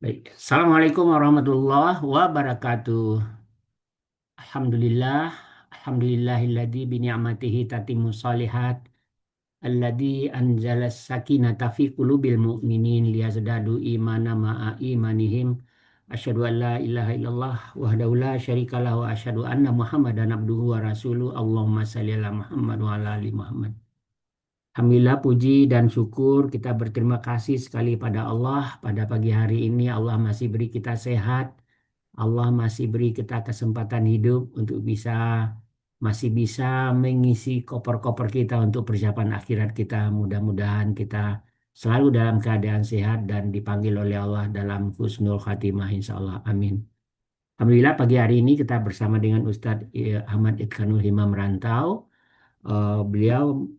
Baik. Assalamualaikum warahmatullahi wabarakatuh. Alhamdulillah, alhamdulillahilladzi bi ni'matihi tatimmu shalihat, alladzi anzala sakinata fi qulubil mu'minin liyazdadu imana ma'a imanihim. Asyhadu an la ilaha illallah wahdahu la syarikalah wa asyhadu anna Muhammadan abduhu wa rasuluh. Allahumma shalli ala Muhammad wa ala ali Muhammad. Alhamdulillah puji dan syukur kita berterima kasih sekali pada Allah pada pagi hari ini Allah masih beri kita sehat. Allah masih beri kita kesempatan hidup untuk masih bisa mengisi koper-koper kita untuk persiapan akhirat kita. Mudah-mudahan kita selalu dalam keadaan sehat dan dipanggil oleh Allah dalam husnul khatimah insya Allah. Amin. Alhamdulillah pagi hari ini kita bersama dengan Ustadz Ahmad Idkanul Himam Rantau. Beliau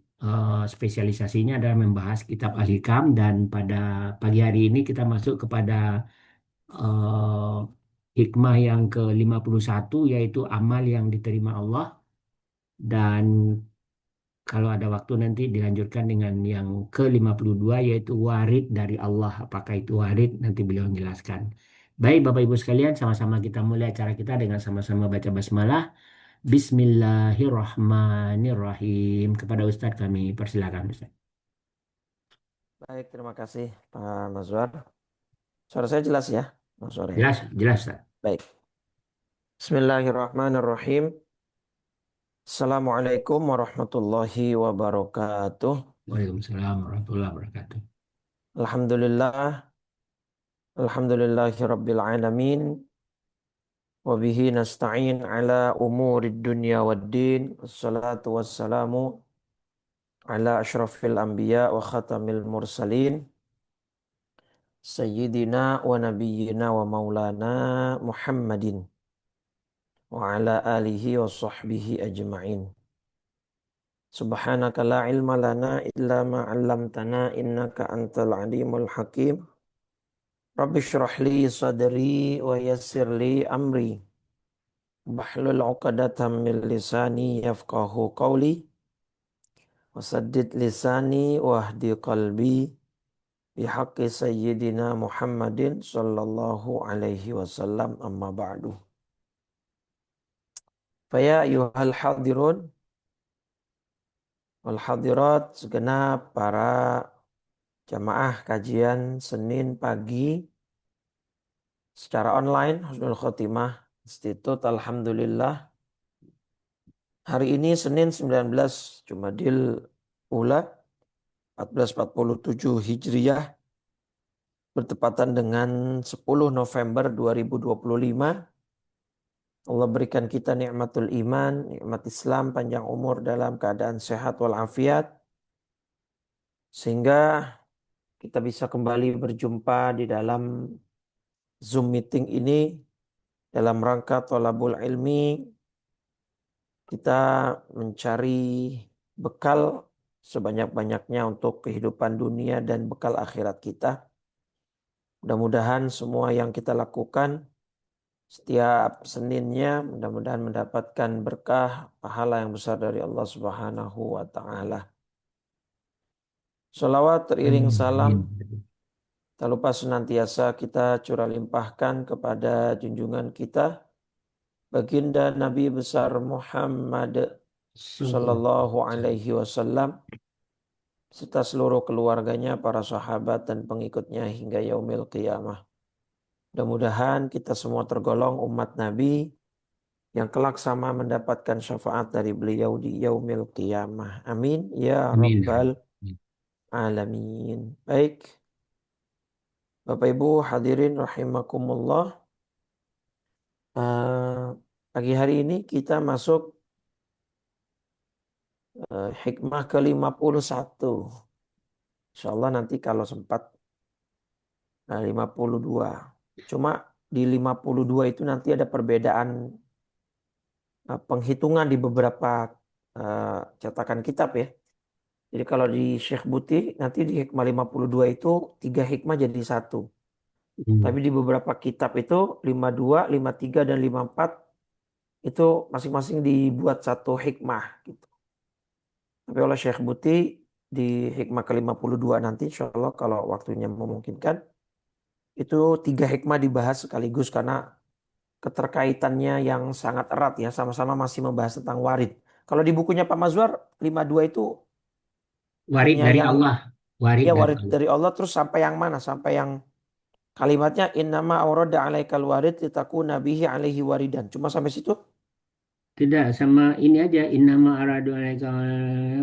spesialisasinya adalah membahas kitab Al-Hikam dan pada pagi hari ini kita masuk kepada eh, hikmah yang ke-51 yaitu amal yang diterima Allah dan kalau ada waktu nanti dilanjutkan dengan yang ke-52 yaitu warid dari Allah. Apakah itu warid? Nanti beliau menjelaskan. Baik Bapak Ibu sekalian, sama-sama kita mulai acara kita dengan sama-sama baca basmalah. Bismillahirrahmanirrahim. Kepada Ustadz kami persilakan Ustadz. Baik, terima kasih Pak Mazwar. Suara saya jelas ya, Mas Sore. Jelas, jelas Ustadz. Baik. Bismillahirrahmanirrahim. Assalamualaikum warahmatullahi wabarakatuh. Waalaikumsalam warahmatullahi wabarakatuh. Alhamdulillah, alhamdulillahi rabbil alamin. Wabihi nasta'in ala umurid dunya waddin. Wassalatu wassalamu ala ashrafil anbiya wa khatamil mursalin. Sayyidina wa nabiyyina wa maulana Muhammadin. Wa ala alihi wa sahbihi ajma'in. Subhanaka la ilma lana illa ma 'allamtana innaka antal alimul hakim. Rabbi shrah li sadri wa yassir li amri. Bahlul 'uqdatam min lisani yafqahu qawli. Wasaddid lisani wahdi qalbi bihaqqi sayyidina Muhammadin sallallahu alaihi wasallam amma ba'du. Faya ayyuhal hadirun wal hadirat segenap para jamaah kajian Senin pagi secara online Husnul Khotimah Institut. Alhamdulillah hari ini Senin 19 Jumadil Ula 1447 Hijriyah bertepatan dengan 10 November 2025. Allah berikan kita nikmatul iman, nikmat Islam, panjang umur dalam keadaan sehat walafiat sehingga kita bisa kembali berjumpa di dalam Zoom meeting ini dalam rangka thalabul ilmi. Kita mencari bekal sebanyak-banyaknya untuk kehidupan dunia dan bekal akhirat kita. Mudah-mudahan semua yang kita lakukan setiap Seninnya mudah-mudahan mendapatkan berkah pahala yang besar dari Allah Subhanahu wa taala. Shalawat teriring salam Amin. tak lupa senantiasa kita curah limpahkan kepada junjungan kita baginda Nabi besar Muhammad Sallallahu sallallahu alaihi wasallam. alaihi wasallam serta seluruh keluarganya, para sahabat dan pengikutnya hingga yaumil qiyamah. Mudah-mudahan kita semua tergolong umat Nabi yang kelak sama mendapatkan syafaat dari beliau di yaumil qiyamah. Amin ya Amin. rabbal alamin. Baik, Bapak Ibu hadirin rahimakumullah. Pagi hari ini kita masuk hikmah ke-51. InsyaAllah nanti kalau sempat 52. Cuma di 52 itu nanti ada perbedaan penghitungan di beberapa cetakan kitab ya. Jadi kalau di Syekh Buti nanti di hikmah 52 itu 3 hikmah jadi satu. Hmm. Tapi di beberapa kitab itu 52, 53 dan 54 itu masing-masing dibuat satu hikmah gitu. Tapi oleh Syekh Buti di hikmah ke-52 nanti insya Allah kalau waktunya memungkinkan Itu tiga hikmah dibahas sekaligus karena keterkaitannya yang sangat erat ya. Sama-sama masih membahas tentang warid. Kalau di bukunya Pak Mazwar, 52 itu Warid hanya dari yang Allah. Warid ya dari warid Allah. dari Allah terus sampai yang mana? Sampai yang kalimatnya innama awrada alaikal warid litakuna bihi alaihi waridan. Cuma sampai situ? Tidak sama ini aja. Innama aradu alaika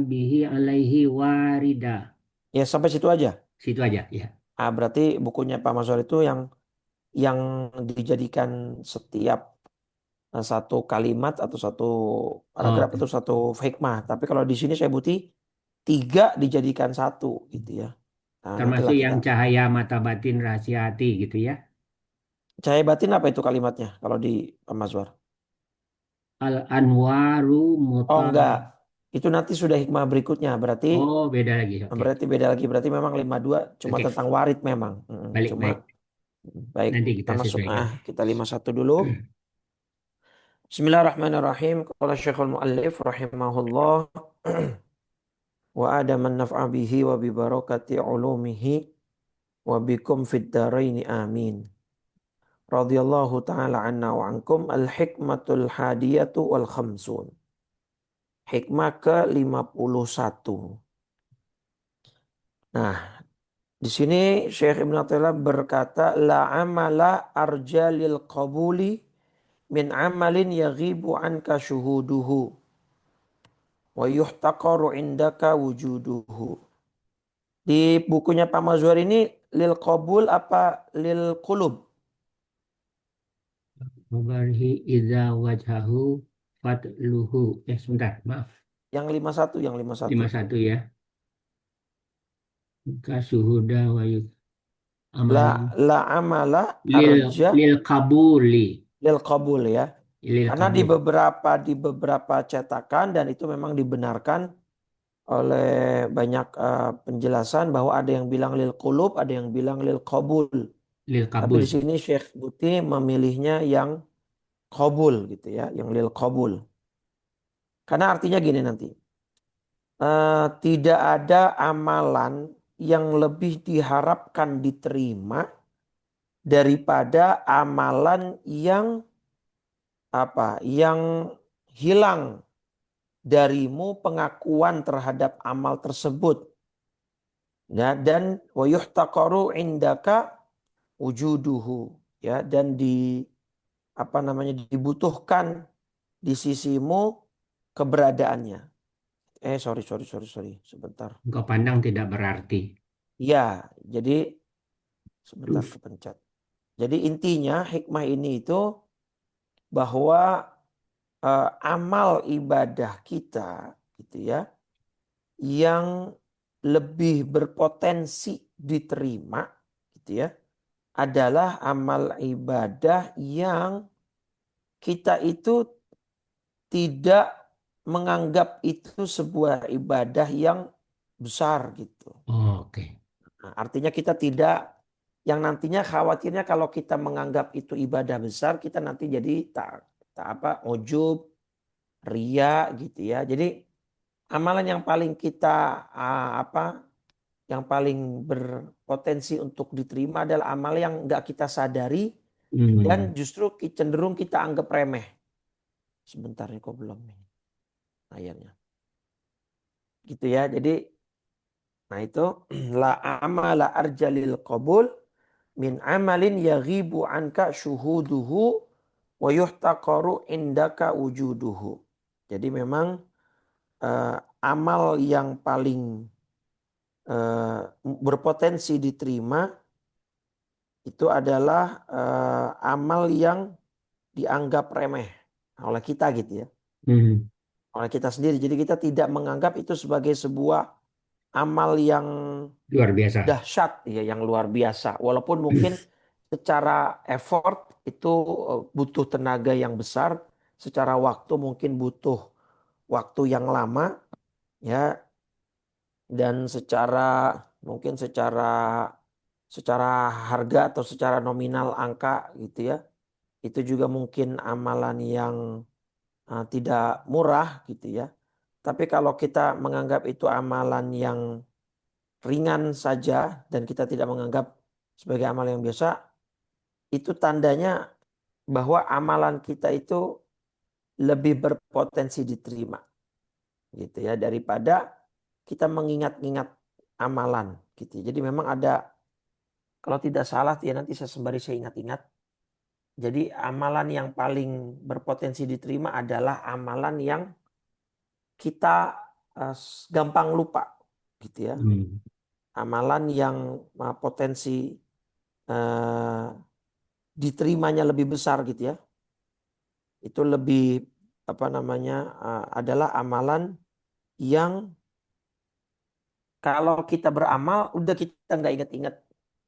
bihi alaihi warida. Ya sampai situ aja. Situ aja ya. Ah, berarti bukunya Pak Mazhar itu yang dijadikan setiap satu kalimat atau satu paragraf Oke. atau satu hikmah. Tapi kalau di sini saya butuh tiga dijadikan satu gitu ya. Nah, nantilah Termasuk kita. yang cahaya mata batin rahasia hati gitu ya. Cahaya batin apa itu kalimatnya kalau di Pak Mazhar? Al anwaru Oh muta. enggak. Itu nanti sudah hikmah berikutnya. Berarti Oh beda lagi. Oke. berarti beda lagi. Berarti memang 52 cuma Oke. tentang warid memang. Balik Cuma baik. baik Nanti kita kita masuk sesuaikan. kita 51 dulu. Bismillahirrahmanirrahim. Qala Syekhul Muallif rahimahullah wa adaman naf'a bihi wa bi barakati ulumihi wa bikum fid dharain amin. Radhiyallahu taala anna wa ankum al hikmatul hadiyatu wal khamsun. Hikmah ke-51. Nah, di sini Syekh Ibn Athaillah berkata la amala arja lil qabuli min amalin yaghibu anka syuhuduhu wa yuhtaqaru indaka wujuduhu. Di bukunya Pak Mazhar ini lil qabul apa lil qulub? Mubarhi idza wajhahu fatluhu. Sebentar, maaf. Yang 51, yang 51. 51 ya. Kasuhuda wa La amalin la amala lil arja lil kabuli. lil qabul ya. Lil Karena kabul. di beberapa cetakan dan itu memang dibenarkan oleh banyak penjelasan bahwa ada yang bilang lil qulub, ada yang bilang lil qabul. Lil Tapi di kabul. sini Syekh Buti memilihnya yang qabul gitu ya, yang lil qabul. Karena artinya gini nanti. Tidak ada amalan yang lebih diharapkan diterima daripada amalan yang apa? Yang hilang darimu pengakuan terhadap amal tersebut. Ya, dan wa yuhtaqaru indaka wujuduhu ya dan apa namanya dibutuhkan di sisimu keberadaannya. Sorry sebentar. Engkau pandang tidak berarti. Ya, jadi sebentar Terus. kepencet. Jadi intinya hikmah ini itu bahwa amal ibadah kita gitu ya yang lebih berpotensi diterima gitu ya adalah amal ibadah yang kita itu tidak menganggap itu sebuah ibadah yang besar gitu. Oke. Nah, artinya kita tidak yang nantinya khawatirnya kalau kita menganggap itu ibadah besar kita nanti jadi tak apa ujub, ria gitu ya. Jadi amalan yang paling kita apa yang paling berpotensi untuk diterima adalah amal yang nggak kita sadari dan Hmm. justru cenderung kita anggap remeh. Sebentar nih kok belum nih ayatnya. Gitu ya. Jadi nah itu la amala arjalil qabul min amalin yaghibu anka syuhuduhu wa yuhtaqaru indaka wujuduhu. Jadi memang eh, amal yang paling eh, berpotensi diterima itu adalah amal yang dianggap remeh oleh kita gitu ya. Hmm. Oleh kita sendiri. Jadi kita tidak menganggap itu sebagai sebuah amal yang Luar biasa. dahsyat ya, yang luar biasa. Walaupun mungkin secara effort itu butuh tenaga yang besar, secara waktu mungkin butuh waktu yang lama ya dan mungkin secara harga atau secara nominal angka gitu ya. Itu juga mungkin amalan yang tidak murah gitu ya. Tapi kalau kita menganggap itu amalan yang ringan saja dan kita tidak menganggap sebagai amal yang biasa, itu tandanya bahwa amalan kita itu lebih berpotensi diterima gitu ya daripada kita mengingat-ingat amalan gitu. Jadi memang ada, kalau tidak salah ya nanti saya sembari saya ingat-ingat. Jadi amalan yang paling berpotensi diterima adalah amalan yang kita gampang lupa gitu ya. Hmm. Amalan yang potensi eh, diterimanya lebih besar gitu ya. Itu lebih apa namanya adalah amalan yang kalau kita beramal udah kita nggak ingat-ingat.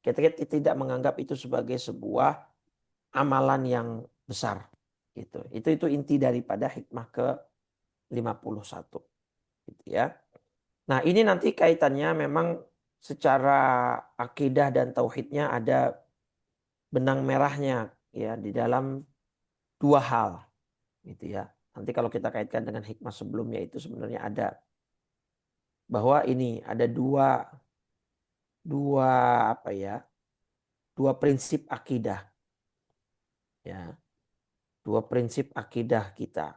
Kita tidak menganggap itu sebagai sebuah amalan yang besar gitu. Itu inti daripada hikmah ke 51 gitu ya. Nah, ini nanti kaitannya memang secara akidah dan tauhidnya ada benang merahnya ya di dalam dua hal gitu ya. Nanti kalau kita kaitkan dengan hikmah sebelumnya itu sebenarnya ada bahwa ini ada dua dua apa ya? Dua prinsip akidah ya. Dua prinsip akidah kita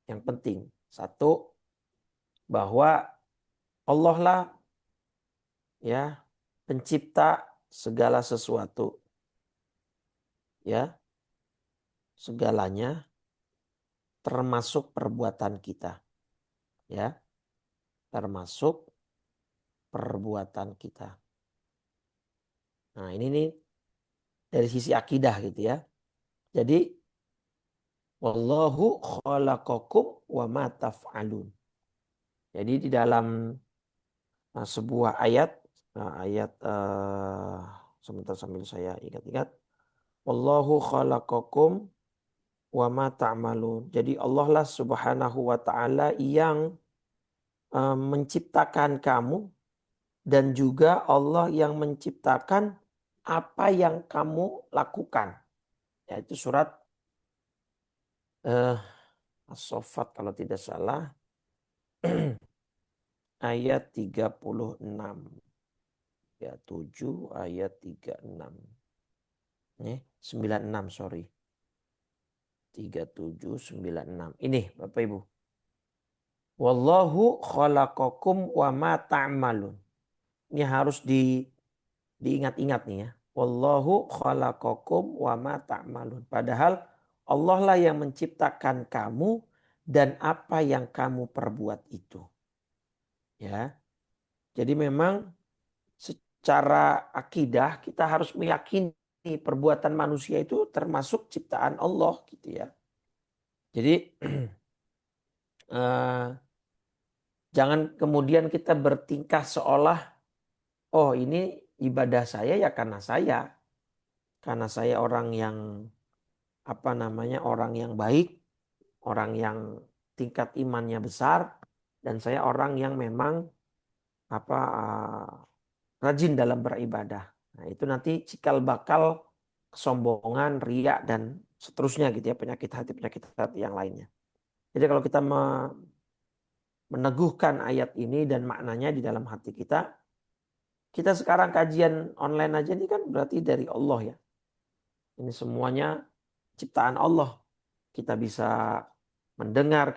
yang penting. Satu, bahwa Allah lah ya pencipta segala sesuatu ya, segalanya termasuk perbuatan kita ya, termasuk perbuatan kita. Nah, ini nih dari sisi akidah gitu ya. Jadi wallahu khalaqakum wa ma taf'alun. Jadi di dalam sebuah ayat ayat sebentar sambil saya ingat-ingat. Wallahu khalaqakum wa ma ta'malun. Jadi Allah lah Subhanahu wa taala yang menciptakan kamu dan juga Allah yang menciptakan apa yang kamu lakukan. Yaitu surat eh, As-Saffat kalau tidak salah ayat 36. Ya 7 ayat 36. 96 sorry. 3796. Ini Bapak Ibu. Wallahu khalaqakum wa ma ta'malun. Ini harus diingat-ingat nih ya. Wallahu khalaqakum wa ma ta'malun. Padahal Allah lah yang menciptakan kamu dan apa yang kamu perbuat itu. Ya. Jadi memang secara akidah kita harus meyakini perbuatan manusia itu termasuk ciptaan Allah gitu ya. Jadi eh, jangan kemudian kita bertingkah seolah oh ini ibadah saya ya karena saya orang yang apa namanya orang yang baik, orang yang tingkat imannya besar dan saya orang yang memang apa rajin dalam beribadah. Nah, itu nanti cikal bakal kesombongan, riak dan seterusnya gitu ya, penyakit hati yang lainnya. Jadi kalau kita meneguhkan ayat ini dan maknanya di dalam hati kita, kita sekarang kajian online aja ini kan berarti dari Allah ya. Ini semuanya ciptaan Allah. Kita bisa mendengar,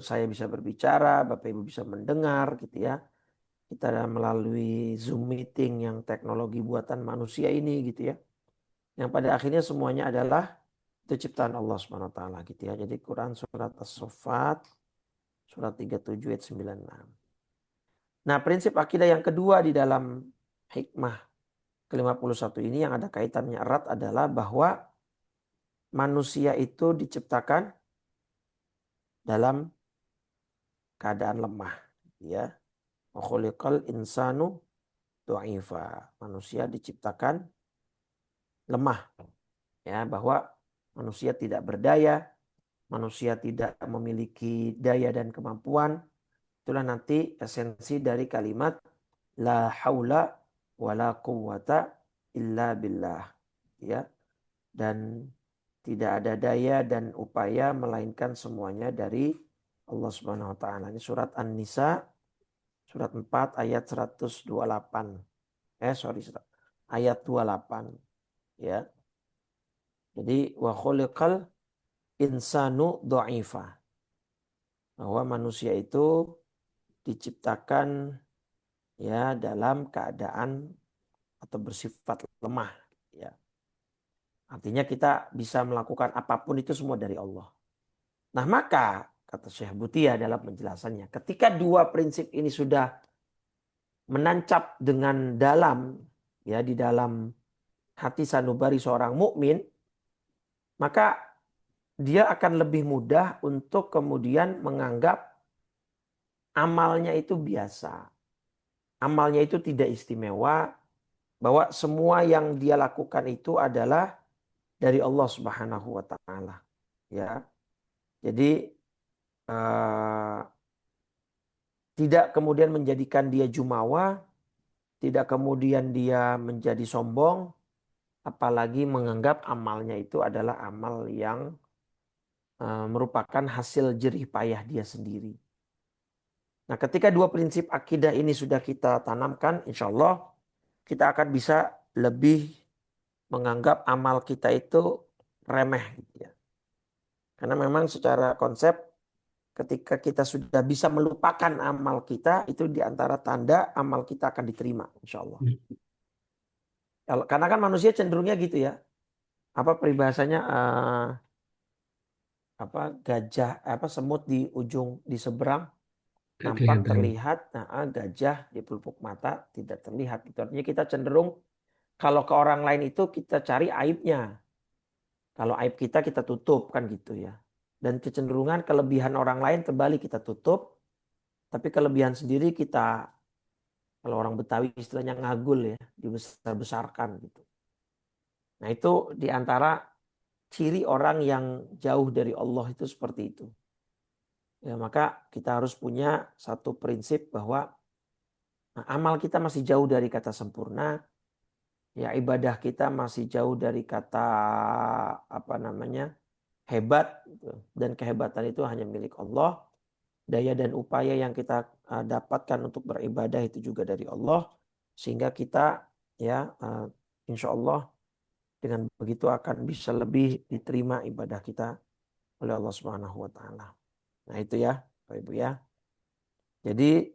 saya bisa berbicara, Bapak Ibu bisa mendengar gitu ya. Kita melalui Zoom meeting yang teknologi buatan manusia ini gitu ya. Yang pada akhirnya semuanya adalah itu ciptaan Allah Subhanahu wa taala gitu ya. Jadi Quran surat As-Saffat surat 37 ayat 96. Nah, prinsip akidah yang kedua di dalam hikmah ke-51 ini yang ada kaitannya erat adalah bahwa manusia itu diciptakan dalam keadaan lemah ya. Wa khuliqal insanu dha'ifa. Manusia diciptakan lemah ya, bahwa manusia tidak berdaya, manusia tidak memiliki daya dan kemampuan. Itulah nanti esensi dari kalimat la haula wala quwwata illa billah ya, dan tidak ada daya dan upaya melainkan semuanya dari Allah Subhanahu wa taala. Ini surat An-Nisa surat 4 ayat 128. Sorry. ayat 28 ya. Jadi wa khuliqal insanu dha'ifa. Bahwa manusia itu diciptakan ya dalam keadaan atau bersifat lemah ya. Artinya kita bisa melakukan apapun itu semua dari Allah. Nah, maka kata Syekh Butia dalam penjelasannya, ketika dua prinsip ini sudah menancap dengan dalam ya di dalam hati sanubari seorang mukmin, maka dia akan lebih mudah untuk kemudian menganggap amalnya itu biasa. Amalnya itu tidak istimewa, bahwa semua yang dia lakukan itu adalah dari Allah Subhanahu wa taala. Ya. Jadi tidak kemudian menjadikan dia jumawa, tidak kemudian dia menjadi sombong, apalagi menganggap amalnya itu adalah amal yang merupakan hasil jerih payah dia sendiri. Nah, ketika dua prinsip akidah ini sudah kita tanamkan, insya Allah kita akan bisa lebih menganggap amal kita itu remeh gitu ya. Karena memang secara konsep ketika kita sudah bisa melupakan amal kita, itu di antara tanda amal kita akan diterima, insya Allah. Karena kan manusia cenderungnya gitu ya. Apa peribahasanya gajah semut di ujung di seberang Gak nampak kelihatan. terlihat, nah gajah di pelupuk mata tidak terlihat. Itu artinya kita cenderung kalau ke orang lain itu kita cari aibnya. Kalau aib kita kita tutup kan gitu ya. Dan kecenderungan kelebihan orang lain terbalik kita tutup, tapi kelebihan sendiri kita, kalau orang Betawi istilahnya ngagul ya, dibesar-besarkan gitu. Nah, itu diantara ciri orang yang jauh dari Allah itu seperti itu. Ya, maka kita harus punya satu prinsip bahwa amal kita masih jauh dari kata sempurna. Ya, ibadah kita masih jauh dari kata hebat gitu. Dan kehebatan itu hanya milik Allah. Daya dan upaya yang kita dapatkan untuk beribadah itu juga dari Allah. Sehingga kita ya insya Allah dengan begitu akan bisa lebih diterima ibadah kita oleh Allah Subhanahu wa taala. Nah, itu ya, Bapak Ibu ya. Jadi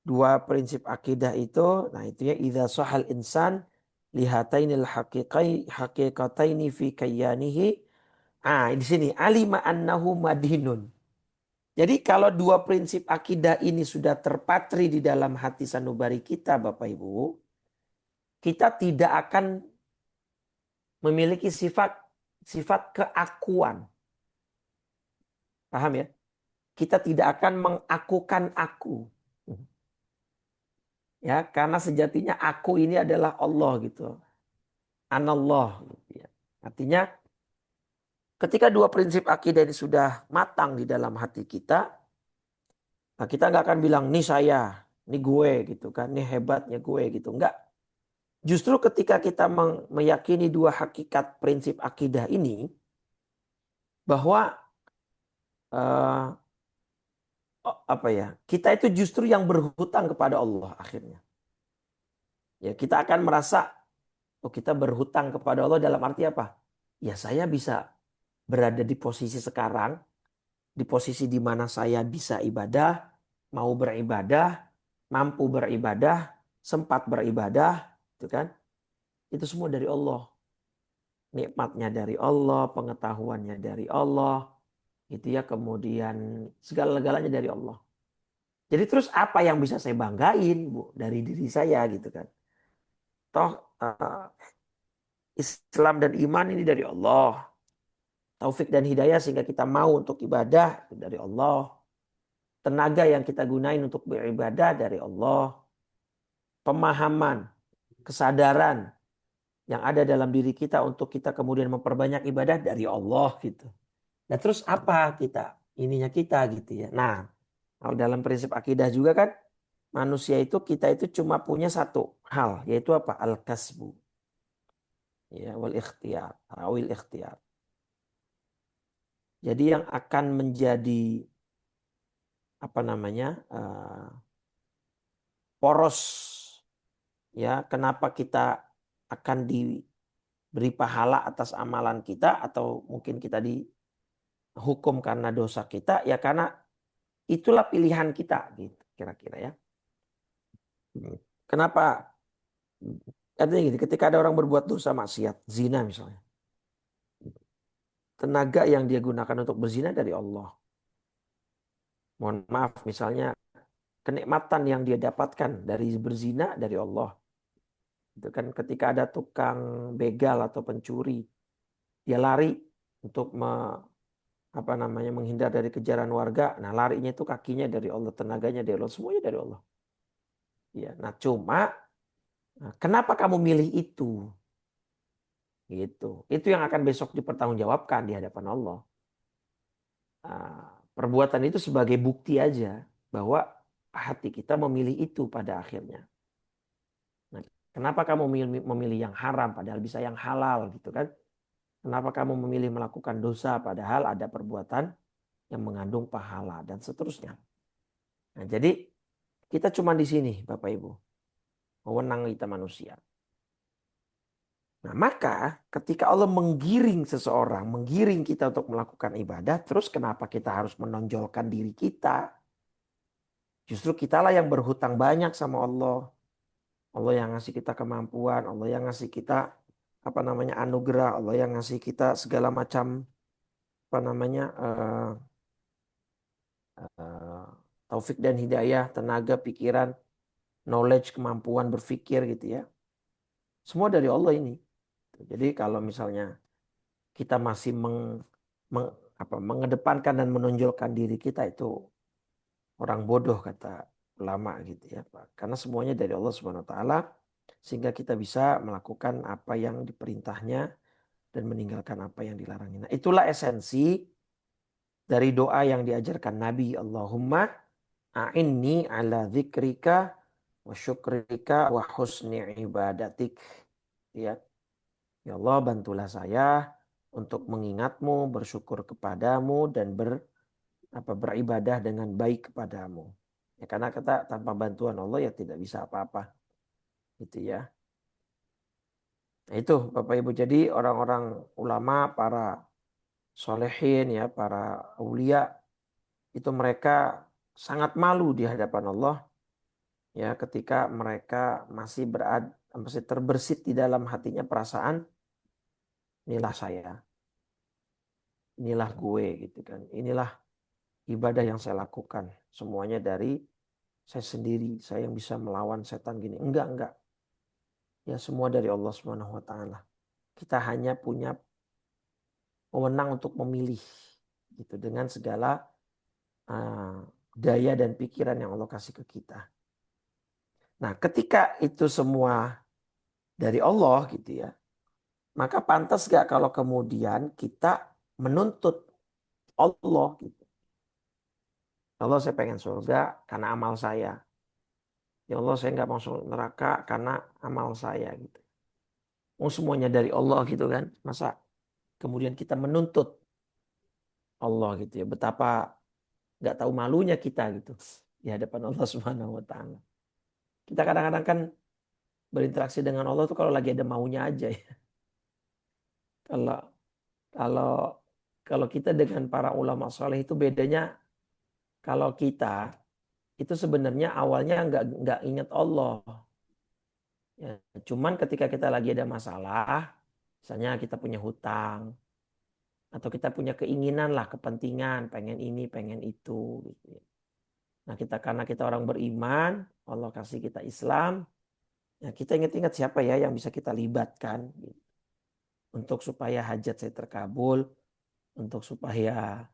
dua prinsip akidah itu, nah itu ya, idza sahal insan lihatainil haqiqataini fi kayyanihi. Di sini alima annahu madinun. Jadi kalau dua prinsip akidah ini sudah terpatri di dalam hati sanubari kita, Bapak Ibu, kita tidak akan memiliki sifat keakuan. Paham ya? Kita tidak akan mengakukan aku. Ya, karena sejatinya aku ini adalah Allah gitu. Anallah gitu ya. Artinya ketika dua prinsip akidah ini sudah matang di dalam hati kita, nah kita nggak akan bilang nih saya, nih gue gitu kan, nih hebatnya gue gitu. Enggak. Justru ketika kita meyakini dua hakikat prinsip akidah ini, bahwa eh, kita itu justru yang berhutang kepada Allah akhirnya. Ya, kita akan merasa kita berhutang kepada Allah dalam arti apa? Ya, saya bisa berada di posisi sekarang, di posisi di mana saya bisa ibadah, mau beribadah, mampu beribadah, sempat beribadah, itu kan? Itu semua dari Allah. Nikmatnya dari Allah, pengetahuannya dari Allah, gitu ya. Kemudian segala-galanya dari Allah. Jadi terus apa yang bisa saya banggain, Bu, dari diri saya gitu kan? Toh Islam dan iman ini dari Allah. Taufik dan hidayah sehingga kita mau untuk ibadah itu dari Allah. Tenaga yang kita gunain untuk beribadah dari Allah. Pemahaman, kesadaran yang ada dalam diri kita untuk kita kemudian memperbanyak ibadah dari Allah gitu. Nah, terus apa kita? Ininya kita gitu ya. Nah, kalau dalam prinsip akidah juga kan manusia itu kita itu cuma punya satu hal, yaitu apa? Al-kasbu. Ya, wal ikhtiyar, awil ikhtiyar. Jadi yang akan menjadi poros ya kenapa kita akan diberi pahala atas amalan kita, atau mungkin kita dihukum karena dosa kita, ya karena itulah pilihan kita gitu kira-kira ya. Kenapa? Artinya gini, ketika ada orang berbuat dosa maksiat, zina misalnya, tenaga yang dia gunakan untuk berzina dari Allah. Mohon maaf, misalnya kenikmatan yang dia dapatkan dari berzina dari Allah. Itu kan ketika ada tukang begal atau pencuri, dia lari untuk apa namanya menghindar dari kejaran warga. Nah, larinya itu kakinya dari Allah, tenaganya dari Allah, semuanya dari Allah. Ya, nah cuma kenapa kamu milih itu? Gitu. Itu yang akan besok dipertanggungjawabkan di hadapan Allah. Perbuatan itu sebagai bukti aja bahwa hati kita memilih itu pada akhirnya. Nah, kenapa kamu memilih yang haram padahal bisa yang halal gitu kan? Kenapa kamu memilih melakukan dosa padahal ada perbuatan yang mengandung pahala dan seterusnya. Nah, jadi kita cuma di sini Bapak Ibu. Wewenang kita manusia. Nah, maka ketika Allah menggiring seseorang, menggiring kita untuk melakukan ibadah, terus kenapa kita harus menonjolkan diri kita? Justru kitalah yang berhutang banyak sama Allah. Allah yang ngasih kita kemampuan, Allah yang ngasih kita apa namanya anugerah, Allah yang ngasih kita segala macam apa namanya eh, taufik dan hidayah, tenaga, pikiran, knowledge, kemampuan berpikir gitu ya. Semua dari Allah ini. Jadi kalau misalnya kita masih meng- mengedepankan dan menonjolkan diri kita, itu orang bodoh kata ulama gitu ya Pak. Karena semuanya dari Allah Subhanahu wa taala, sehingga kita bisa melakukan apa yang diperintahnya dan meninggalkan apa yang dilarangnya. Nah, itulah esensi dari doa yang diajarkan Nabi. Allahumma a'inni ala dzikrika wa syukrika wa husni ibadatik. Ya, ya Allah, bantulah saya untuk mengingatmu, bersyukur kepadamu, dan beribadah dengan baik kepadamu. Ya, karena kita tanpa bantuan Allah ya tidak bisa apa-apa. Gitu ya. Nah, itu Bapak Ibu, jadi orang-orang ulama, para solehin ya, para aulia, itu mereka sangat malu di hadapan Allah ya ketika mereka masih terbersit di dalam hatinya perasaan inilah saya, inilah gue gitu kan. Inilah ibadah yang saya lakukan. Semuanya dari saya sendiri, saya yang bisa melawan setan gini. Enggak. Ya semua dari Allah Subhanahu wa taala. Kita hanya punya wewenang untuk memilih gitu dengan segala uh, daya dan pikiran yang Allah kasih ke kita. Nah, ketika itu semua dari Allah gitu ya, maka pantas gak kalau kemudian kita menuntut Allah gitu. Allah, saya pengen surga karena amal saya. Ya Allah, saya nggak masuk neraka karena amal saya gitu. Oh, semuanya dari Allah gitu kan. Masa kemudian kita menuntut Allah gitu ya. Betapa nggak tahu malunya kita gitu di hadapan Allah Subhanahu wa taala. Kita kadang-kadang kan berinteraksi dengan Allah tuh kalau lagi ada maunya aja ya. Kalau kalau kalau kita dengan para ulama soleh itu bedanya, kalau kita itu sebenarnya awalnya nggak ingat Allah. Ya, cuman ketika kita lagi ada masalah, misalnya kita punya hutang atau kita punya keinginan lah, kepentingan, pengen ini, pengen itu gitu ya. Nah, karena kita orang beriman, Allah kasih kita Islam, ya kita ingat-ingat siapa ya yang bisa kita libatkan gitu. Untuk supaya hajat saya terkabul, untuk supaya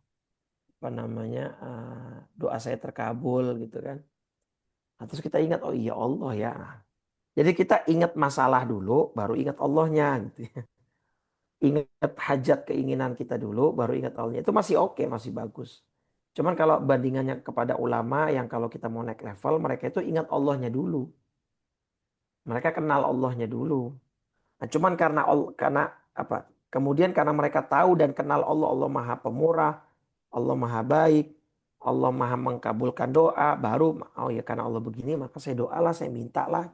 apa namanya doa saya terkabul gitu kan. Nah, terus kita ingat, oh iya Allah ya. Jadi kita ingat masalah dulu, baru ingat Allahnya gitu ya. Ingat hajat keinginan kita dulu, baru ingat Allahnya. Itu masih oke, masih bagus. Cuman kalau bandingannya kepada ulama yang kalau kita mau naik level, mereka itu ingat Allahnya dulu. Mereka kenal Allahnya dulu. Nah, cuman karena apa? Kemudian karena mereka tahu dan kenal Allah, Allah Maha Pemurah, Allah Maha Baik, Allah Maha mengkabulkan doa, baru oh ya karena Allah begini maka saya doalah, saya mintalah.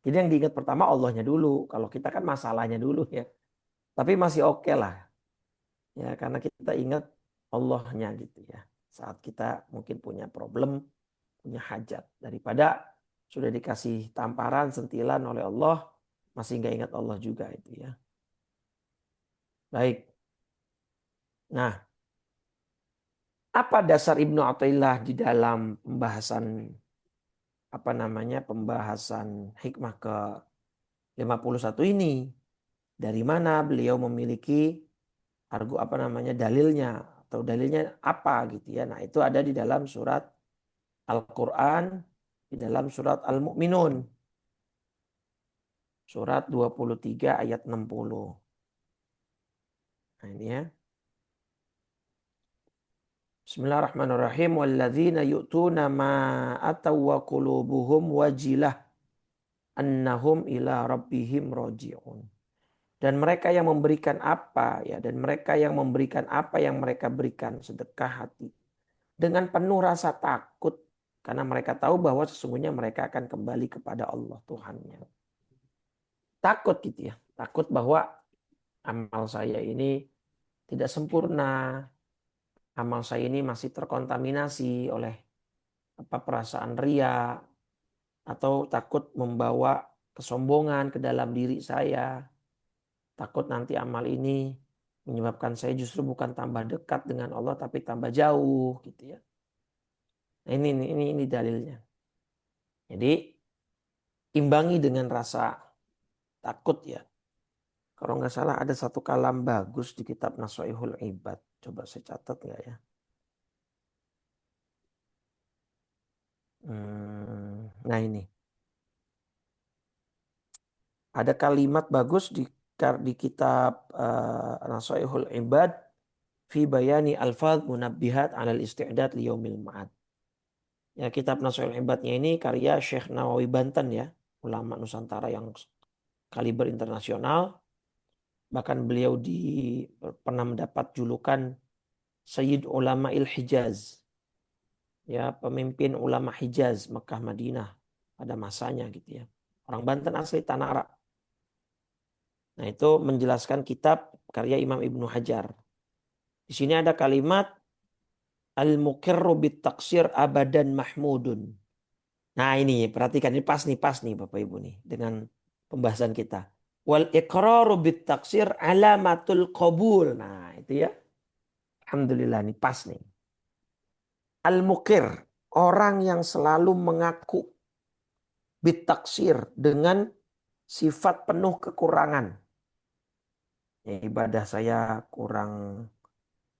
Jadi yang diingat pertama Allahnya dulu. Kalau kita kan masalahnya dulu ya. Tapi masih oke lah. Ya, karena kita ingat Allahnya gitu ya. Saat kita mungkin punya problem, punya hajat. Daripada sudah dikasih tamparan, sentilan oleh Allah, masih nggak ingat Allah juga itu ya. Baik. Nah, apa dasar Ibnu Athaillah di dalam pembahasan pembahasan hikmah ke 51 ini? Dari mana beliau memiliki dalilnya atau dalilnya apa gitu ya. Nah, itu ada di dalam surat Al-Qur'an, di dalam surat Al-Mu'minun. Surat 23 ayat 60. Nah, ini ya. Bismillahirrahmanirrahim. Walladzina yu'tuna ma ataw wa qulubuhum wajilah annahum ila rabbihim raji'un. Dan mereka yang memberikan apa ya, dan mereka yang memberikan apa yang mereka berikan sedekah hati dengan penuh rasa takut karena mereka tahu bahwa sesungguhnya mereka akan kembali kepada Allah Tuhannya. Takut gitu ya, takut bahwa amal saya ini tidak sempurna, amal saya ini masih terkontaminasi oleh perasaan ria, atau takut membawa kesombongan ke dalam diri saya. Takut nanti amal ini menyebabkan saya justru bukan tambah dekat dengan Allah tapi tambah jauh gitu ya. Nah, ini dalilnya. Jadi imbangi dengan rasa takut ya. Kalau nggak salah ada satu kalam bagus di kitab Nasha'ihul Ibad. Coba saya catat nggak ya? Nah ini. Ada kalimat bagus di kitab Nasha'ihul Ibad fi bayani alfaz munabbihat alal isti'dad liyaumil ma'ad. Ya, kitab Nasha'ihul Ibadnya ini karya Syekh Nawawi Banten ya, ulama Nusantara yang kaliber internasional. Bahkan beliau pernah mendapat julukan Sayyid Ulama Hijaz. Ya, pemimpin ulama Hijaz, Mekah Madinah pada masanya gitu ya. Orang Banten asli Tanah Arak. Nah, itu menjelaskan kitab karya Imam Ibnu Hajar. Di sini ada kalimat al-muqirru bit taksir abadan mahmudun. Nah, ini perhatikan, ini pas nih Bapak Ibu nih dengan pembahasan kita. Wal iqraru bit taksir alamatul qabul. Nah, itu ya. Alhamdulillah nih pas nih. Al-muqir, orang yang selalu mengaku bit taksir dengan sifat penuh kekurangan. Ya, ibadah saya kurang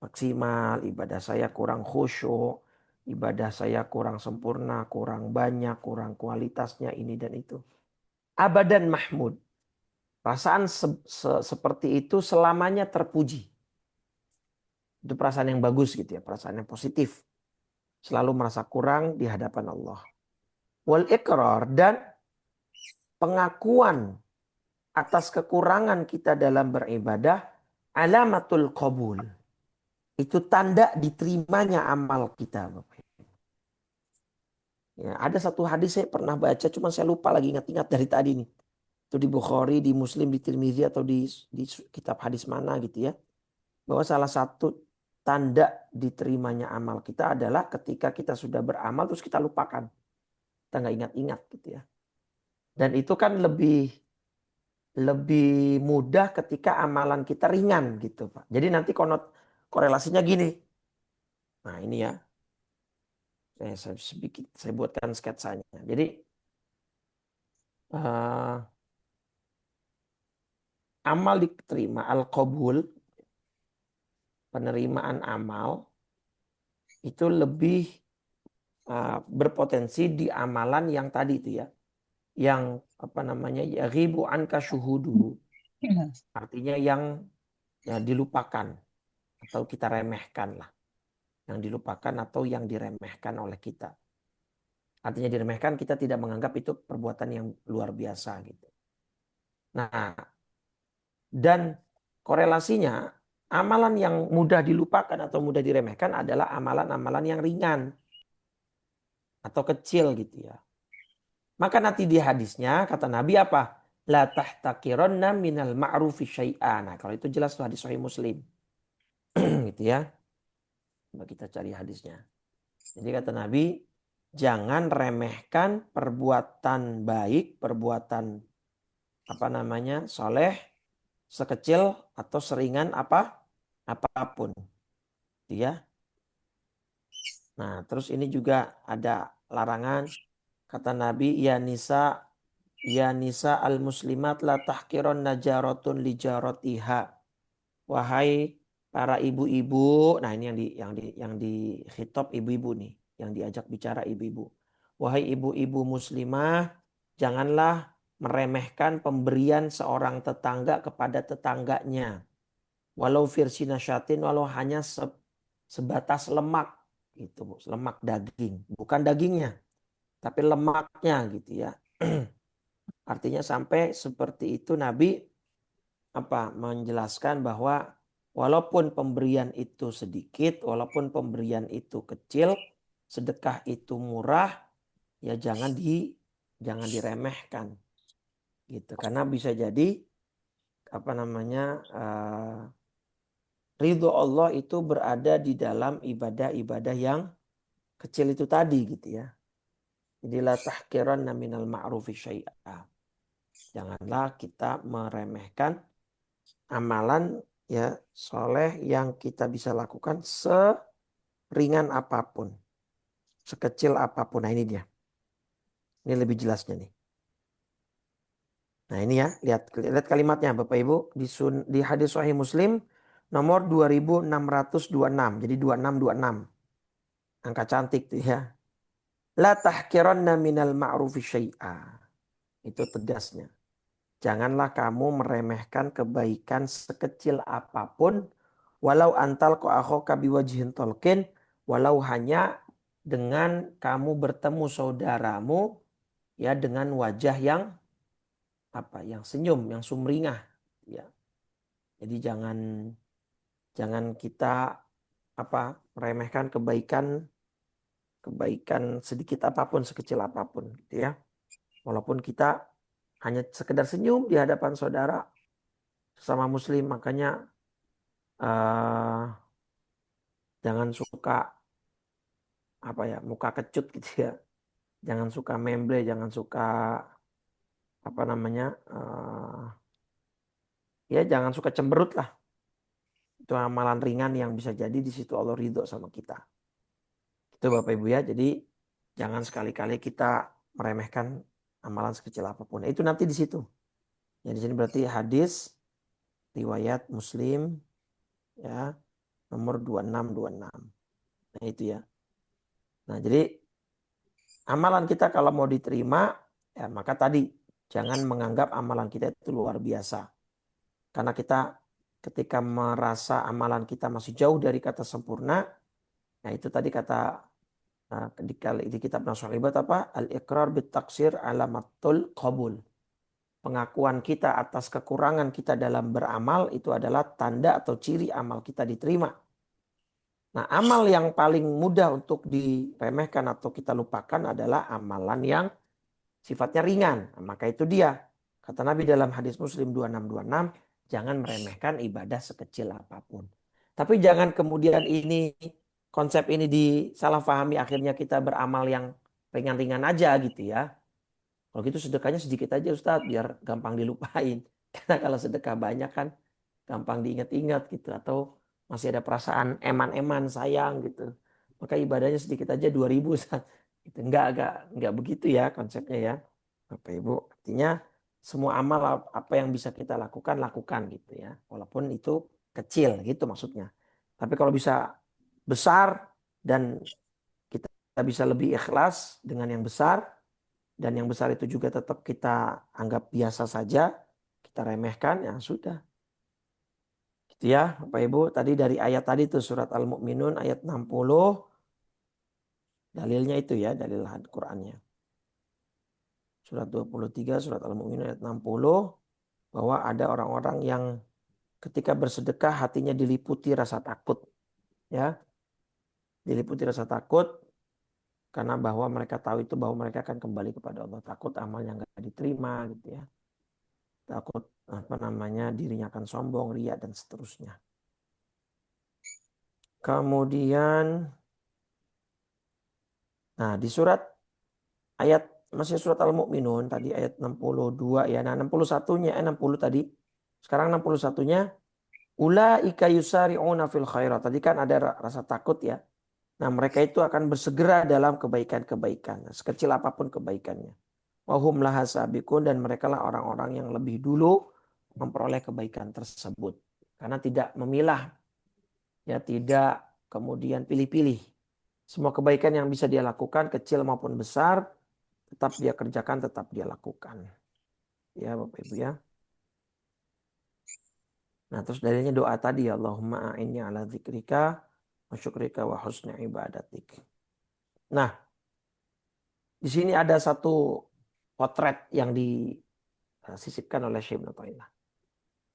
maksimal, ibadah saya kurang khusyuk, ibadah saya kurang sempurna, kurang banyak, kurang kualitasnya ini dan itu. Abadan mahmud. Perasaan seperti itu selamanya terpuji. Itu perasaan yang bagus gitu ya, perasaan yang positif. Selalu merasa kurang di hadapan Allah. Wal ikrar, dan pengakuan atas kekurangan kita dalam beribadah alamatul qabul. Itu tanda diterimanya amal kita. Ya, ada satu hadis saya pernah baca, cuma saya lupa lagi ingat-ingat dari tadi nih. Itu di Bukhari, di Muslim, di Tirmizi atau di kitab hadis mana gitu ya. Bahwa salah satu tanda diterimanya amal kita adalah ketika kita sudah beramal terus kita lupakan. Kita nggak ingat-ingat gitu ya. Dan itu kan lebih mudah ketika amalan kita ringan gitu Pak. Jadi nanti korelasinya gini. Nah ini ya. Saya buatkan sketsanya. Jadi uh, amal diterima, al-qabul, penerimaan amal itu lebih berpotensi di amalan yang tadi itu ya, yang yaghibu anka syuhuduhu, artinya yang ya, dilupakan atau kita remehkan lah, yang dilupakan atau yang diremehkan oleh kita. Artinya diremehkan, kita tidak menganggap itu perbuatan yang luar biasa gitu. Nah, dan korelasinya amalan yang mudah dilupakan atau mudah diremehkan adalah amalan-amalan yang ringan atau kecil gitu ya. Maka nanti di hadisnya kata Nabi apa? La tahtakironna minal ma'rufi syai'an. Nah, kalau itu jelas tuh hadis Sahih Muslim. Gitu ya. Coba kita cari hadisnya. Jadi kata Nabi, jangan remehkan perbuatan baik, perbuatan apa namanya, soleh, sekecil atau seringan apapun. Gitu ya. Nah, terus ini juga ada larangan kata Nabi, ya nisa al muslimat la tahkiron najaratun li jaratiha. Wahai para ibu-ibu, nah ini yang di khitab ibu-ibu nih, yang diajak bicara ibu-ibu. Wahai ibu-ibu muslimah, janganlah meremehkan pemberian seorang tetangga kepada tetangganya. Walau firsi nasyatin, walau hanya sebatas lemak gitu, lemak daging, bukan dagingnya, tapi lemaknya gitu ya. Artinya sampai seperti itu Nabi menjelaskan bahwa walaupun pemberian itu sedikit, walaupun pemberian itu kecil, sedekah itu murah, ya jangan diremehkan gitu. Karena bisa jadi apa namanya ridho Allah itu berada di dalam ibadah-ibadah yang kecil itu tadi gitu ya. Jadi la tahqiranna minal ma'rufi syai'a. Janganlah kita meremehkan amalan ya soleh yang kita bisa lakukan seringan apapun, sekecil apapun. Nah ini dia. Ini lebih jelasnya nih. Nah ini ya, lihat kalimatnya Bapak Ibu di hadis Sahih Muslim nomor 2626. Jadi 2626. Angka cantik tuh ya. La tahkiranna minal ma'rufi syai'a. Itu tegasnya. Janganlah kamu meremehkan kebaikan sekecil apapun. Walau antal ko akhoka biwajhin tolkin. Walau hanya dengan kamu bertemu saudaramu ya dengan wajah yang yang senyum, yang sumringah. Ya. Jadi jangan kita meremehkan kebaikan sedikit apapun, sekecil apapun gitu ya. Walaupun kita hanya sekedar senyum di hadapan saudara sesama muslim, makanya uh, jangan suka muka kecut gitu ya. Jangan suka memble, jangan suka ya jangan suka cemberut lah. Itu amalan ringan yang bisa jadi di situ Allah ridho sama kita. Itu Bapak Ibu ya. Jadi jangan sekali-kali kita meremehkan amalan sekecil apapun. Nah, itu nanti di situ. Ya di sini berarti hadis riwayat Muslim ya nomor 2626. Nah itu ya. Nah jadi amalan kita kalau mau diterima ya maka tadi jangan menganggap amalan kita itu luar biasa. Karena kita ketika merasa amalan kita masih jauh dari kata sempurna, nah itu tadi kata di kitab Nashul Ibad al-iqrar bit taksir alamatul qabul. Pengakuan kita atas kekurangan kita dalam beramal itu adalah tanda atau ciri amal kita diterima. Nah, amal yang paling mudah untuk diremehkan atau kita lupakan adalah amalan yang sifatnya ringan. Nah, maka itu dia. Kata Nabi dalam hadis Muslim 2626, jangan meremehkan ibadah sekecil apapun. Tapi jangan kemudian konsep ini disalahpahami, akhirnya kita beramal yang ringan-ringan aja gitu ya. Kalau gitu sedekahnya sedikit aja Ustadz biar gampang dilupain. Karena kalau sedekah banyak kan gampang diingat-ingat gitu. Atau masih ada perasaan eman-eman sayang gitu. Maka ibadahnya sedikit aja 2.000 Ustadz. Itu enggak begitu ya konsepnya ya. Bapak Ibu, artinya semua amal apa yang bisa kita lakukan gitu ya. Walaupun itu kecil gitu maksudnya. Tapi kalau bisa besar dan kita bisa lebih ikhlas dengan yang besar, dan yang besar itu juga tetap kita anggap biasa saja, kita remehkan, ya sudah. Gitu ya, Bapak Ibu. Tadi dari ayat tadi tuh surat Al-Mu'minun ayat 60, dalilnya itu ya, dalil Al-Qur'annya. Surat 23, surat Al-Mu'minun ayat 60, bahwa ada orang-orang yang ketika bersedekah hatinya diliputi rasa takut. Ya, diliputi rasa takut. Karena bahwa mereka tahu itu bahwa mereka akan kembali kepada Allah. Takut amalnya nggak diterima gitu ya. Takut apa namanya dirinya akan sombong, riya dan seterusnya. Kemudian, nah di surat ayat masih surat Al-Mu'minun tadi ayat 62 ya. Nah 61-nya 60 tadi. Sekarang 61-nya ulaika yusari'una fil khairat. Tadi kan ada rasa takut ya. Nah, mereka itu akan bersegera dalam kebaikan-kebaikan, sekecil apapun kebaikannya. Wahum laha sabiqun, dan mereka lah orang-orang yang lebih dulu memperoleh kebaikan tersebut. Karena tidak memilah, ya tidak kemudian pilih-pilih. Semua kebaikan yang bisa dia lakukan, kecil maupun besar, tetap dia kerjakan, tetap dia lakukan. Ya Bapak Ibu ya. Nah terus dalilnya doa tadi, Allahumma a'inni ala dzikrika wa syukrika wa husni ibadatik. Nah di sini ada satu potret yang disisipkan oleh Syekh Ibnu Taimiyah.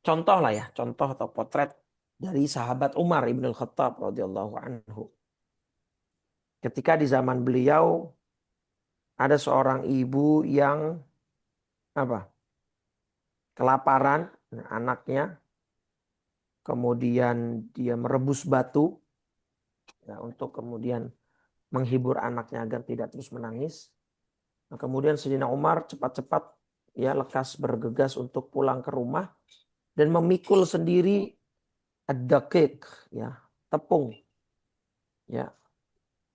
Contoh lah ya, contoh atau potret dari sahabat Umar Ibn Khattab radhiyallahu anhu. Ketika di zaman beliau ada seorang ibu yang apa? Kelaparan, anaknya, kemudian dia merebus batu ya, untuk kemudian menghibur anaknya agar tidak terus menangis. Nah, kemudian Sayyidina Umar cepat-cepat ya lekas bergegas untuk pulang ke rumah dan memikul sendiri ad-daqiq ya, tepung ya.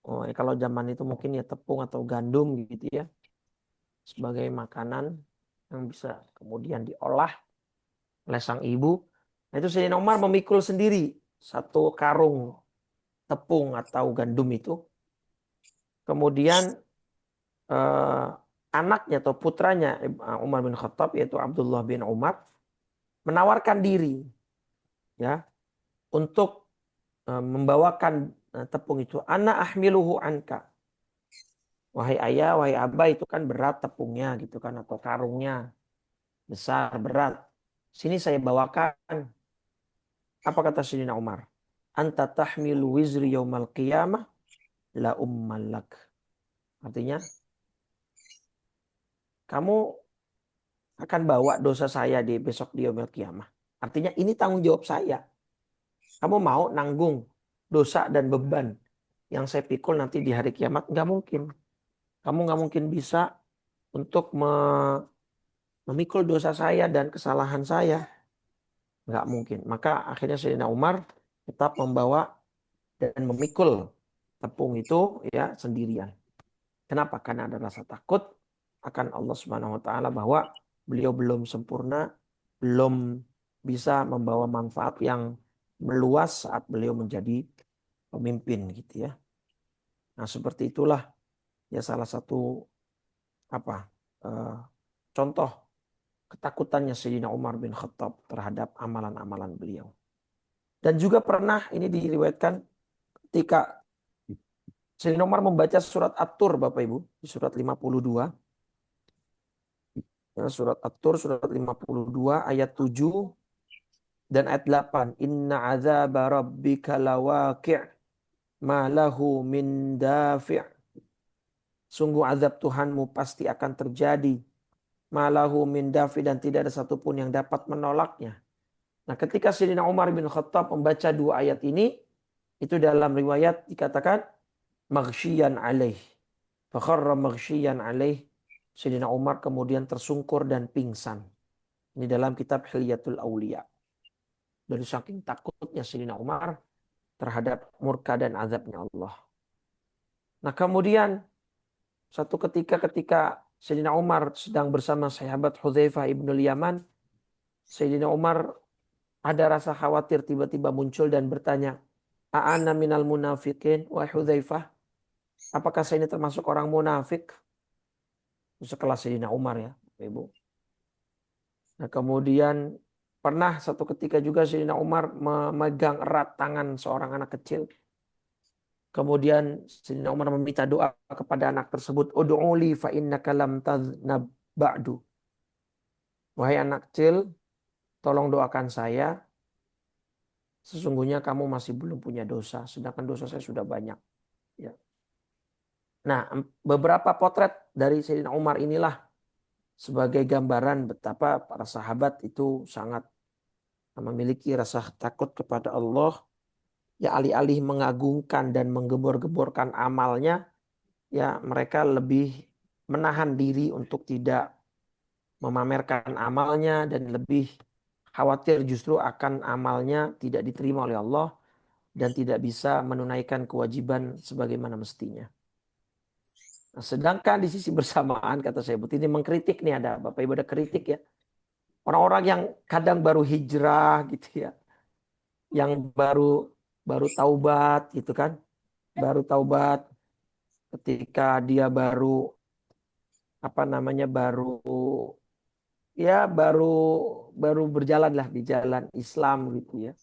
Oh, ya kalau zaman itu mungkin ya tepung atau gandum gitu ya sebagai makanan yang bisa kemudian diolah oleh sang ibu. Nah, itu Sayyidina Umar memikul sendiri satu karung tepung atau gandum itu. Kemudian eh, anaknya atau putranya Umar bin Khattab yaitu Abdullah bin Umar menawarkan diri ya untuk membawakan tepung itu. Ana ahmiluhu anka. Wahai ayah, wahai abah, itu kan berat tepungnya gitu kan atau karungnya besar berat. Sini saya bawakan. Apa kata Sayyidina Umar? Anta tahmilu wizri yaumal qiyamah la ummalak. Artinya kamu akan bawa dosa saya di besok di yaumil qiyamah. Artinya ini tanggung jawab saya. Kamu mau nanggung dosa dan beban yang saya pikul nanti di hari kiamat? Nggak mungkin. Kamu nggak mungkin bisa untuk memikul dosa saya dan kesalahan saya. Nggak mungkin. Maka akhirnya Sayyidina Umar tetap membawa dan memikul tepung itu ya sendirian. Kenapa? Karena ada rasa takut akan Allah Subhanahu wa taala bahwa beliau belum sempurna, belum bisa membawa manfaat yang meluas saat beliau menjadi pemimpin gitu ya. Nah, seperti itulah ya salah satu apa eh, contoh ketakutannya Sayyidina Umar bin Khattab terhadap amalan-amalan beliau. Dan juga pernah ini diriwayatkan ketika Sayyidina Umar membaca surat At-Tur Bapak Ibu, di surat 52. Ya, surat At-Tur surat 52 ayat 7 dan ayat 8. Inna azaba rabbika lawaqi' ma lahu min dafi'. Sungguh azab Tuhanmu pasti akan terjadi. Ma lahu min dafi' dan tidak ada satupun yang dapat menolaknya. Nah, ketika Sayyidina Umar bin Khattab membaca dua ayat ini, itu dalam riwayat dikatakan maghsyian alaih. Fakharra maghsyian alaih. Sayyidina Umar kemudian tersungkur dan pingsan. Ini dalam kitab Hilyatul Auliya. Dari saking takutnya Sayyidina Umar terhadap murka dan azabnya Allah. Nah kemudian satu ketika Sayyidina Umar sedang bersama sahabat Hudzaifah ibnul Yaman. Sayyidina Umar ada rasa khawatir tiba-tiba muncul dan bertanya, A'ana minal munafikin wa Hudzaifah? Apakah saya ini termasuk orang munafik? Sekelas Sayyidina Umar ya, Ibu. Nah, kemudian pernah satu ketika juga Sayyidina Umar memegang erat tangan seorang anak kecil. Kemudian Sayyidina Umar meminta doa kepada anak tersebut. Udu'uli fa innaka lam taznab ba'du. Wahai anak kecil, tolong doakan saya. Sesungguhnya kamu masih belum punya dosa. Sedangkan dosa saya sudah banyak. Ya. Nah, beberapa potret dari Sayyidina Umar inilah sebagai gambaran betapa para sahabat itu sangat memiliki rasa takut kepada Allah. Ya alih-alih mengagungkan dan menggembor-gemborkan amalnya, ya mereka lebih menahan diri untuk tidak memamerkan amalnya dan lebih khawatir justru akan amalnya tidak diterima oleh Allah dan tidak bisa menunaikan kewajiban sebagaimana mestinya. Nah, sedangkan di sisi bersamaan kata saya ini mengkritik nih ada Bapak Ibu ada kritik ya. Orang-orang yang kadang baru hijrah gitu ya, yang baru baru taubat gitu kan, baru taubat ketika dia baru apa namanya ya baru baru berjalan lah di jalan Islam gitu ya.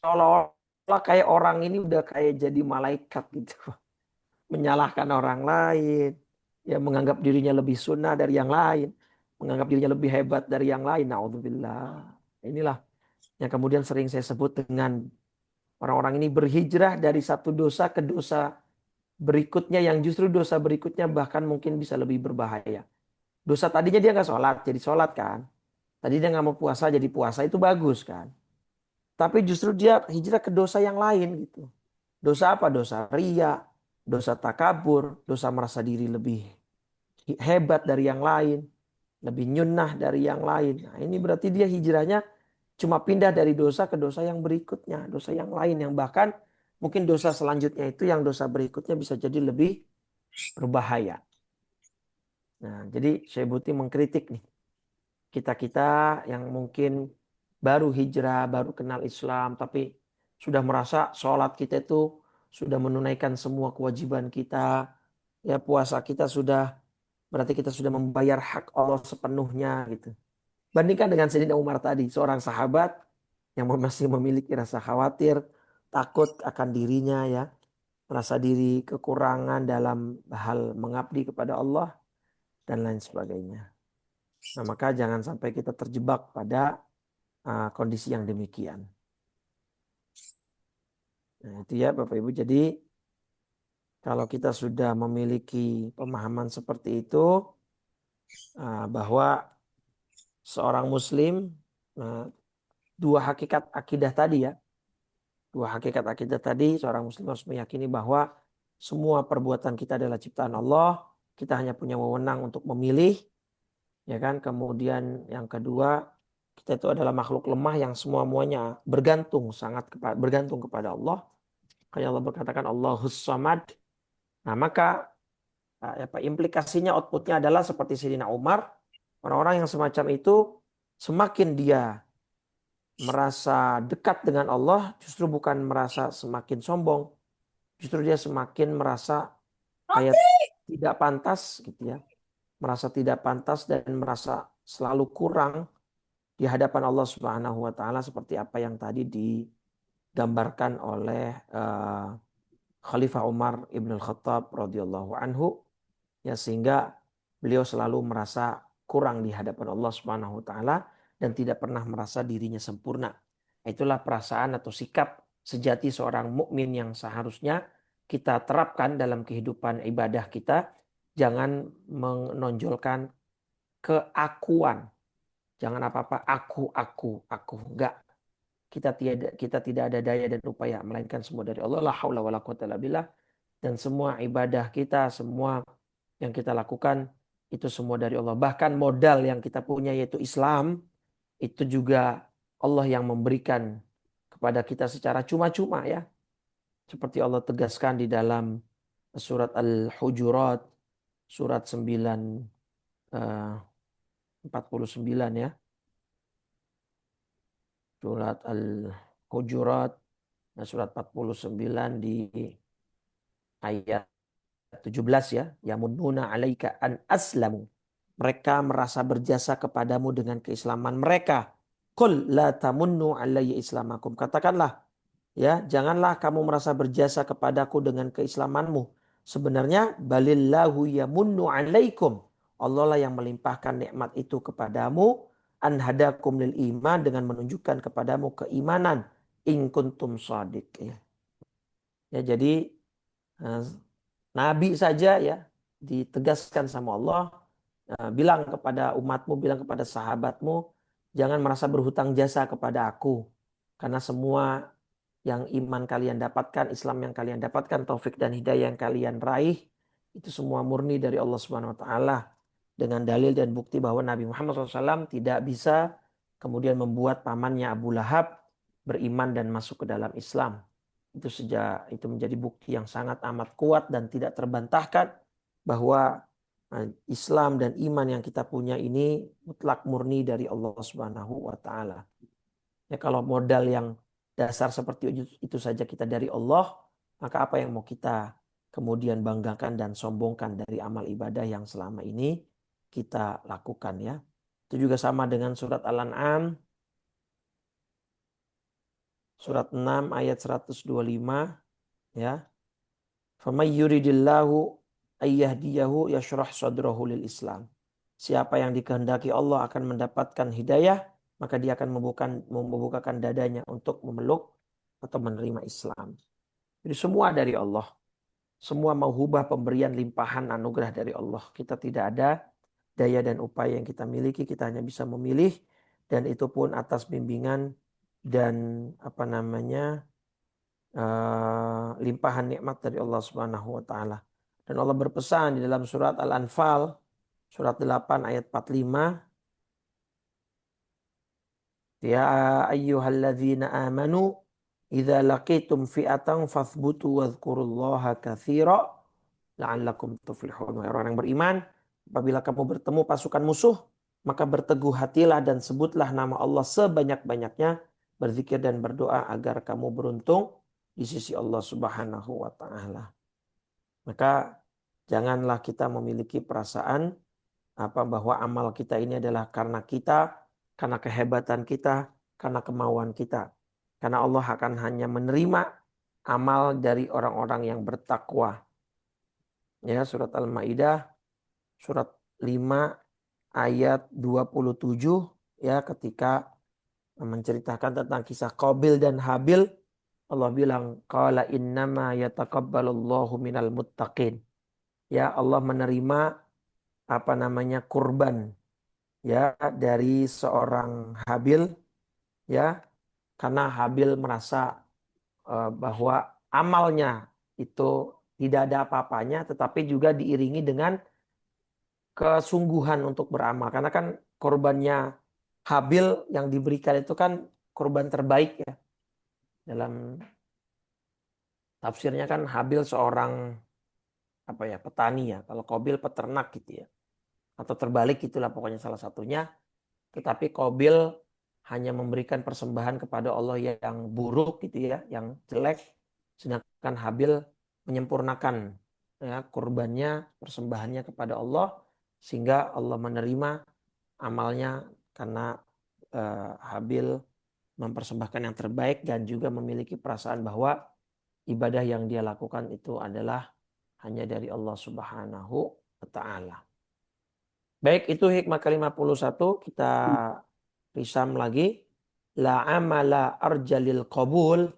Seolah-olah kayak orang ini udah kayak jadi malaikat gitu. Menyalahkan orang lain, ya menganggap dirinya lebih sunnah dari yang lain, menganggap dirinya lebih hebat dari yang lain. Naudzubillah. Inilah yang kemudian sering saya sebut dengan orang-orang ini berhijrah dari satu dosa ke dosa berikutnya yang justru dosa berikutnya bahkan mungkin bisa lebih berbahaya. Dosa tadinya dia nggak sholat jadi sholat kan. Tadi dia nggak mau puasa jadi puasa itu bagus kan. Tapi justru dia hijrah ke dosa yang lain gitu. Dosa apa? Dosa ria, dosa takabur, dosa merasa diri lebih hebat dari yang lain, lebih nyunnah dari yang lain. Nah, ini berarti dia hijrahnya cuma pindah dari dosa ke dosa yang berikutnya, dosa yang lain yang bahkan mungkin dosa selanjutnya itu yang dosa berikutnya bisa jadi lebih berbahaya. Nah, jadi Syekh Buti mengkritik nih kita-kita yang mungkin baru hijrah, baru kenal Islam, tapi sudah merasa sholat kita itu sudah menunaikan semua kewajiban kita, ya puasa kita sudah berarti kita sudah membayar hak Allah sepenuhnya gitu. Bandingkan dengan Sayyidina Umar tadi, seorang sahabat yang masih memiliki rasa khawatir, takut akan dirinya ya, merasa diri kekurangan dalam hal mengabdi kepada Allah dan lain sebagainya. Nah, maka jangan sampai kita terjebak pada kondisi yang demikian. Nah, itu ya Bapak Ibu. Jadi kalau kita sudah memiliki pemahaman seperti itu bahwa seorang muslim dua hakikat akidah tadi ya. Dua hakikat akidah tadi seorang muslim harus meyakini bahwa semua perbuatan kita adalah ciptaan Allah. Kita hanya punya wewenang untuk memilih, ya kan? Kemudian yang kedua, kita itu adalah makhluk lemah yang semua-muanya bergantung bergantung kepada Allah. Kayak Allah berkatakan Allahus Samad. Nah, maka apa implikasinya outputnya adalah seperti Sayyidina Umar, orang-orang yang semacam itu semakin dia merasa dekat dengan Allah, justru bukan merasa semakin sombong, justru dia semakin merasa kayak tidak pantas gitu ya, merasa tidak pantas dan merasa selalu kurang di hadapan Allah Subhanahu wa taala seperti apa yang tadi digambarkan oleh Khalifah Umar Ibn Al-Khattab radhiyallahu anhu ya sehingga beliau selalu merasa kurang di hadapan Allah Subhanahu wa taala dan tidak pernah merasa dirinya sempurna. Itulah perasaan atau sikap sejati seorang mukmin yang seharusnya kita terapkan dalam kehidupan ibadah kita. Jangan menonjolkan keakuan. Jangan apa-apa aku. Enggak. Kita tidak ada daya dan upaya melainkan semua dari Allah. La haula wala quwata illa billah. Dan semua ibadah kita, semua yang kita lakukan itu semua dari Allah. Bahkan modal yang kita punya yaitu Islam itu juga Allah yang memberikan kepada kita secara cuma-cuma ya. Seperti Allah tegaskan di dalam surat Al-Hujurat surat 49 ya. Surat Al-Hujurat surat 49 di ayat 17 ya. Yamununa alaika an aslamu. Mereka merasa berjasa kepadamu dengan keislaman mereka. Qul la tamunnu alayya islamakum. Katakanlah, ya, janganlah kamu merasa berjasa kepadaku dengan keislamanmu. Sebenarnya balillahu yamunnu alaikum. Allah lah yang melimpahkan nikmat itu kepadamu an hadakum lil iman dengan menunjukkan kepadamu keimanan in kuntum shadiq ya. Ya jadi Nabi saja ya ditegaskan sama Allah, bilang kepada umatmu, bilang kepada sahabatmu, jangan merasa berhutang jasa kepada aku. Karena semua yang iman kalian dapatkan, Islam yang kalian dapatkan, taufik dan hidayah yang kalian raih, itu semua murni dari Allah Subhanahu wa taala. Dengan dalil dan bukti bahwa Nabi Muhammad SAW tidak bisa kemudian membuat pamannya Abu Lahab beriman dan masuk ke dalam Islam. Itu menjadi bukti yang sangat amat kuat dan tidak terbantahkan bahwa Islam dan iman yang kita punya ini mutlak murni dari Allah Subhanahu wa taala. Ya, kalau modal yang dasar seperti itu saja kita dari Allah, maka apa yang mau kita kemudian banggakan dan sombongkan dari amal ibadah yang selama ini kita lakukan ya. Itu juga sama dengan surat Al-An'am surat 6 ayat 125 ya. Faman yuridillahu ayyahdiyahu yashrah sadrahu lil Islam. Siapa yang dikehendaki Allah akan mendapatkan hidayah, maka dia akan membukakan dadanya untuk memeluk atau menerima Islam. Jadi semua dari Allah. Semua mauhubah pemberian limpahan anugerah dari Allah. Kita tidak ada daya dan upaya yang kita miliki, kita hanya bisa memilih dan itu pun atas bimbingan dan limpahan nikmat dari Allah Subhanahu wa taala. Dan Allah berpesan di dalam surat Al-Anfal surat 8 ayat 45, ya ayyuhalladzina amanu idza laqitum fi'atan fathbutu wadhkurullaha katsira la'allakum tuflihun. Orang yang beriman, apabila kamu bertemu pasukan musuh, maka berteguh hatilah dan sebutlah nama Allah sebanyak-banyaknya, berzikir dan berdoa agar kamu beruntung di sisi Allah Subhanahu wa taala. Maka janganlah kita memiliki perasaan bahwa amal kita ini adalah karena kita, karena kehebatan kita, karena kemauan kita. Karena Allah akan hanya menerima amal dari orang-orang yang bertakwa. Ya, surat Al-Maidah surat 5 ayat 27 ya, ketika menceritakan tentang kisah Qabil dan Habil, Allah bilang qala innama yataqabbalullahu minal muttaqin. Ya, Allah menerima kurban ya dari seorang Habil ya, karena Habil merasa bahwa amalnya itu tidak ada apa-apanya, tetapi juga diiringi dengan kesungguhan untuk beramal. Karena kan korbannya Habil yang diberikan itu kan korban terbaik ya. Dalam tafsirnya kan Habil seorang petani ya. Kalau Qabil peternak gitu ya. Atau terbalik itulah pokoknya salah satunya. Tetapi Qabil hanya memberikan persembahan kepada Allah yang buruk gitu ya, yang jelek. Sedangkan Habil menyempurnakan ya kurbannya, persembahannya kepada Allah, sehingga Allah menerima amalnya karena Habil mempersembahkan yang terbaik dan juga memiliki perasaan bahwa ibadah yang dia lakukan itu adalah hanya dari Allah Subhanahu wa taala. Baik, itu hikmah ke-51. Kita risam lagi. La amala arjalil qabul.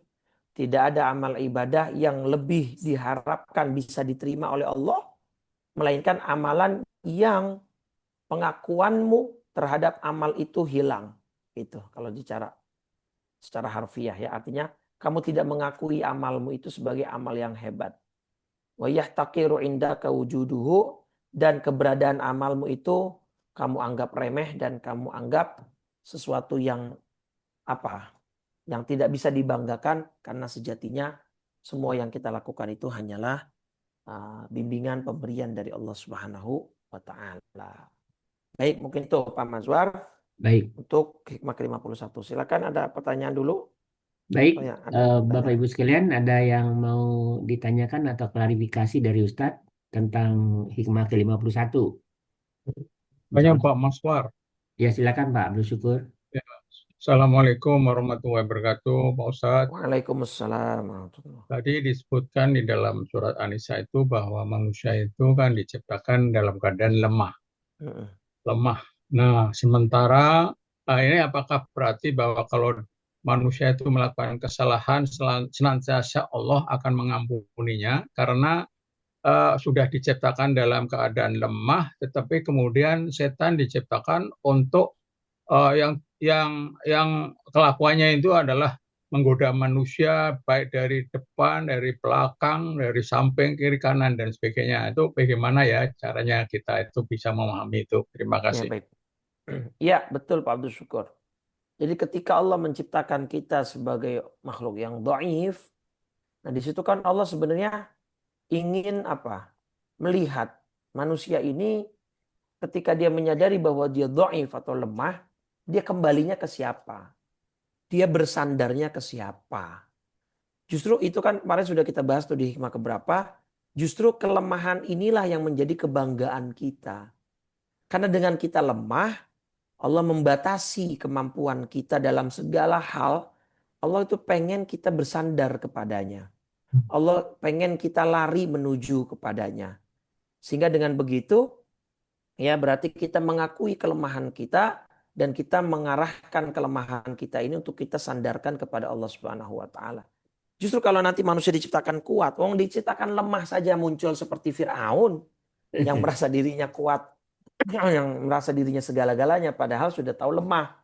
Tidak ada amal ibadah yang lebih diharapkan bisa diterima oleh Allah, melainkan amalan yang pengakuanmu terhadap amal itu hilang. Itu kalau secara harfiah ya. Artinya kamu tidak mengakui amalmu itu sebagai amal yang hebat. Wa yahtaqiru indaka wujuduhu, dan keberadaan amalmu itu kamu anggap remeh dan kamu anggap sesuatu yang yang tidak bisa dibanggakan, karena sejatinya semua yang kita lakukan itu hanyalah bimbingan pemberian dari Allah Subhanahu wa taala. Baik, mungkin itu Pak Mazwar Baik, untuk hikmah ke-51. Silakan, ada pertanyaan dulu. baik. Oh ya, ada Bapak pertanyaan. Ibu sekalian, ada yang mau ditanyakan atau klarifikasi dari Ustadz tentang hikmah ke-51? Insya Banyak Allah. Pak Maswar. Ya, silakan Pak Abdul Syukur. Ya. Assalamualaikum warahmatullahi wabarakatuh, Pak Ustadz. Waalaikumsalam warahmatullahi. Tadi disebutkan di dalam surat An-Nisa itu bahwa manusia itu kan diciptakan dalam keadaan lemah. Mm-mm. Lemah. Nah, sementara ini apakah berarti bahwa kalau manusia itu melakukan kesalahan, senantiasa Allah akan mengampuninya karena sudah diciptakan dalam keadaan lemah, tetapi kemudian setan diciptakan untuk yang kelakuannya itu adalah menggoda manusia baik dari depan, dari belakang, dari samping, kiri, kanan dan sebagainya. Itu bagaimana ya caranya kita itu bisa memahami itu? Terima Ya, kasih. baik. Ya, betul Pak Abdul Syukur. Jadi ketika Allah menciptakan kita sebagai makhluk yang dhaif, nah di situ kan Allah sebenarnya ingin apa? Melihat manusia ini ketika dia menyadari bahwa dia dhaif atau lemah, dia kembalinya ke siapa? Dia bersandarnya ke siapa? Justru itu kan kemarin sudah kita bahas tuh di hikmah keberapa. Justru kelemahan inilah yang menjadi kebanggaan kita. Karena dengan kita lemah, Allah membatasi kemampuan kita dalam segala hal. Allah itu pengen kita bersandar kepadanya. Allah pengen kita lari menuju kepadanya. Sehingga dengan begitu, ya berarti kita mengakui kelemahan kita dan kita mengarahkan kelemahan kita ini untuk kita sandarkan kepada Allah Subhanahu wa taala. Justru kalau nanti manusia diciptakan kuat, wong diciptakan lemah saja muncul seperti Firaun yang merasa dirinya kuat, yang merasa dirinya segala-galanya padahal sudah tahu lemah.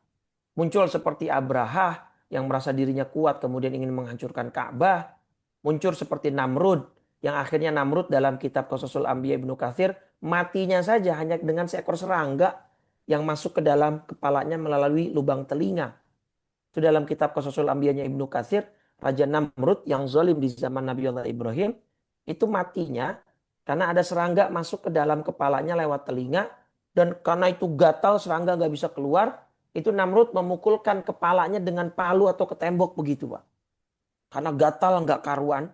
Muncul seperti Abraha yang merasa dirinya kuat kemudian ingin menghancurkan Ka'bah. Muncul seperti Namrud yang akhirnya Namrud dalam kitab Qasasul Anbiya Ibnu Katsir matinya saja hanya dengan seekor serangga yang masuk ke dalam kepalanya melalui lubang telinga. Itu dalam kitab Qasasul Anbiyanya Ibnu Katsir, Raja Namrud yang zalim di zaman Nabi Allah Ibrahim itu matinya karena ada serangga masuk ke dalam kepalanya lewat telinga dan karena itu gatal serangga nggak bisa keluar, itu Namrud memukulkan kepalanya dengan palu atau ke tembok begitu, Pak. Karena gatal nggak karuan.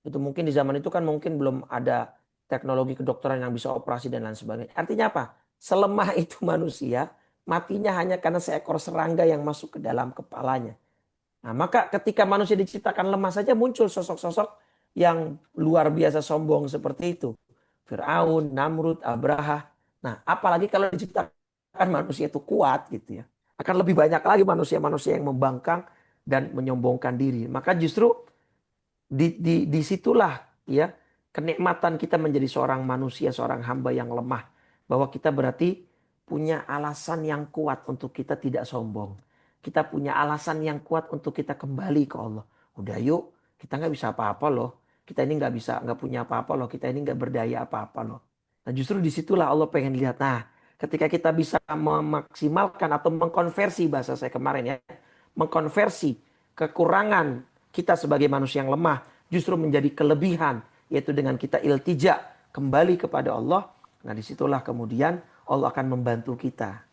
Itu mungkin di zaman itu kan mungkin belum ada teknologi kedokteran yang bisa operasi dan lain sebagainya. Artinya apa? Selemah itu manusia, matinya hanya karena seekor serangga yang masuk ke dalam kepalanya. Nah, maka ketika manusia diciptakan lemah saja muncul sosok-sosok yang luar biasa sombong seperti itu. Firaun, Namrud, Abraha. Nah, apalagi kalau diciptakan manusia itu kuat gitu ya. Akan lebih banyak lagi manusia-manusia yang membangkang dan menyombongkan diri. Maka justru disitulah ya kenikmatan kita menjadi seorang manusia, seorang hamba yang lemah. Bahwa kita berarti punya alasan yang kuat untuk kita tidak sombong. Kita punya alasan yang kuat untuk kita kembali ke Allah. Udah yuk, kita nggak bisa apa-apa loh. Kita ini nggak bisa, nggak punya apa-apa loh. Kita ini nggak berdaya apa-apa loh. Nah justru disitulah Allah pengen lihat. Nah ketika kita bisa memaksimalkan atau mengkonversi bahasa saya kemarin ya. Mengkonversi kekurangan kita sebagai manusia yang lemah justru menjadi kelebihan, yaitu dengan kita iltija kembali kepada Allah. Nah disitulah kemudian Allah akan membantu kita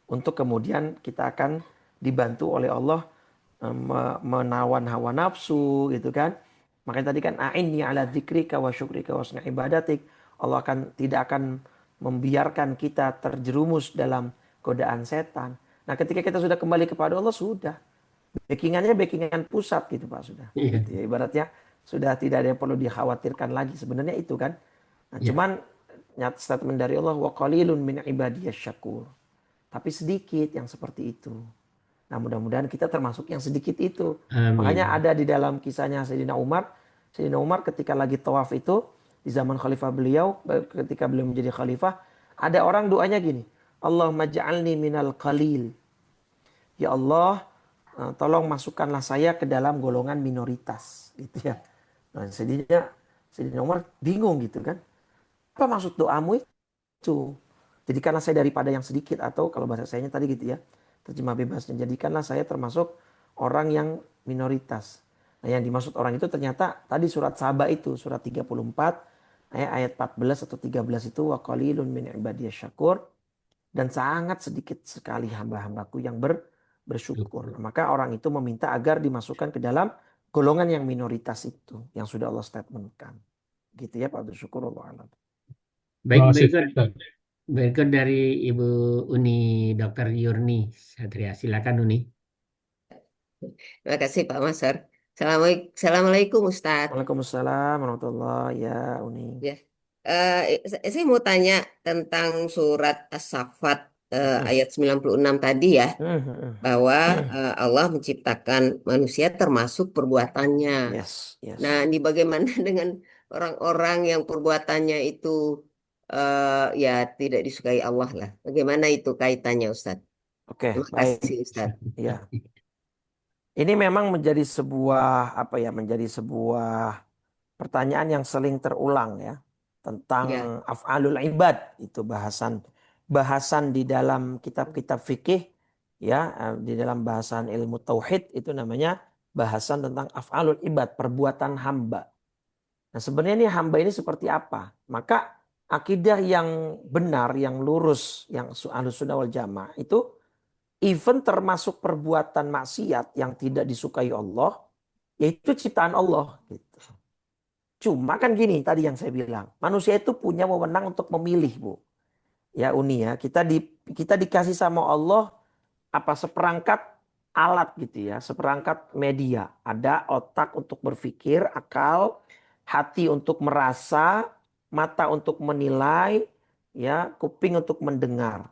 untuk kemudian kita akan dibantu oleh Allah menawan hawa nafsu gitu kan. Makanya tadi kan a'inni ala dzikrika wa syukrika wa husni ibadatik. Allah tidak akan membiarkan kita terjerumus dalam godaan setan. Nah, ketika kita sudah kembali kepada Allah sudah backingannya backingan pusat gitu Pak sudah. Iya, Gitu ya. Ibaratnya sudah tidak ada yang perlu dikhawatirkan lagi sebenarnya itu kan. Nah, iya. cuman nyata statement dari Allah wa qalilun min ibadiyasy syakur. Tapi sedikit yang seperti itu. Nah, mudah-mudahan kita termasuk yang sedikit itu. Makanya Amin. ada di dalam kisahnya Sayyidina Umar. Sayyidina Umar ketika lagi tawaf itu di zaman khalifah beliau, ketika beliau menjadi khalifah, ada orang doanya gini, Allahumma ja'alni minal qalil. Ya Allah, tolong masukkanlah saya ke dalam golongan minoritas gitu ya. Nah, Sayyidina Umar bingung gitu kan. Apa maksud doamu itu? Jadikanlah saya daripada yang sedikit atau kalau bahasa sayanya tadi gitu ya. Terjemah bebasnya jadikanlah saya termasuk orang yang minoritas. Nah, yang dimaksud orang itu ternyata tadi surat Saba itu, surat 34 ayat 14 atau 13 itu wa qalilun min ibadiyasy syakur dan sangat sedikit sekali hamba-hambaku yang bersyukur. Nah, maka orang itu meminta agar dimasukkan ke dalam golongan yang minoritas itu yang sudah Allah statementkan. Gitu ya Pak bersyukur Allah. Baik, Terima kasih, berikut Ustaz. berikut dari Ibu Uni Dr. Yurni Satria. Silakan Uni. Terima kasih Pak Masar. Assalamualaikum Ustadz. Waalaikumsalam warahmatullahi ya Uni. Ya. Saya mau tanya tentang surat As-Saffat ayat 96 tadi ya, bahwa Allah menciptakan manusia termasuk perbuatannya. Yes, yes. Nah, ini bagaimana dengan orang-orang yang perbuatannya itu ya tidak disukai Allah lah. Bagaimana itu kaitannya, Ustadz? Oke, Terima baik. kasih, Ustadz. Ya. Ini memang menjadi sebuah apa ya, menjadi sebuah pertanyaan yang sering terulang ya, tentang Ya, af'alul ibad. Itu bahasan di dalam kitab-kitab fikih ya, di dalam bahasan ilmu tauhid itu namanya bahasan tentang af'alul ibad, perbuatan hamba. Nah, sebenarnya ini hamba ini seperti apa? Maka akidah yang benar, yang lurus, yang Ahlus Sunnah wal Jamaah itu even termasuk perbuatan maksiat yang tidak disukai Allah, yaitu ciptaan Allah gitu. Cuma kan gini tadi yang saya bilang, manusia itu punya wewenang untuk memilih, Bu. Ya Uni ya, kita dikasih sama Allah apa seperangkat alat gitu ya, seperangkat media. Ada otak untuk berpikir, akal, hati untuk merasa, mata untuk menilai, ya, kuping untuk mendengar.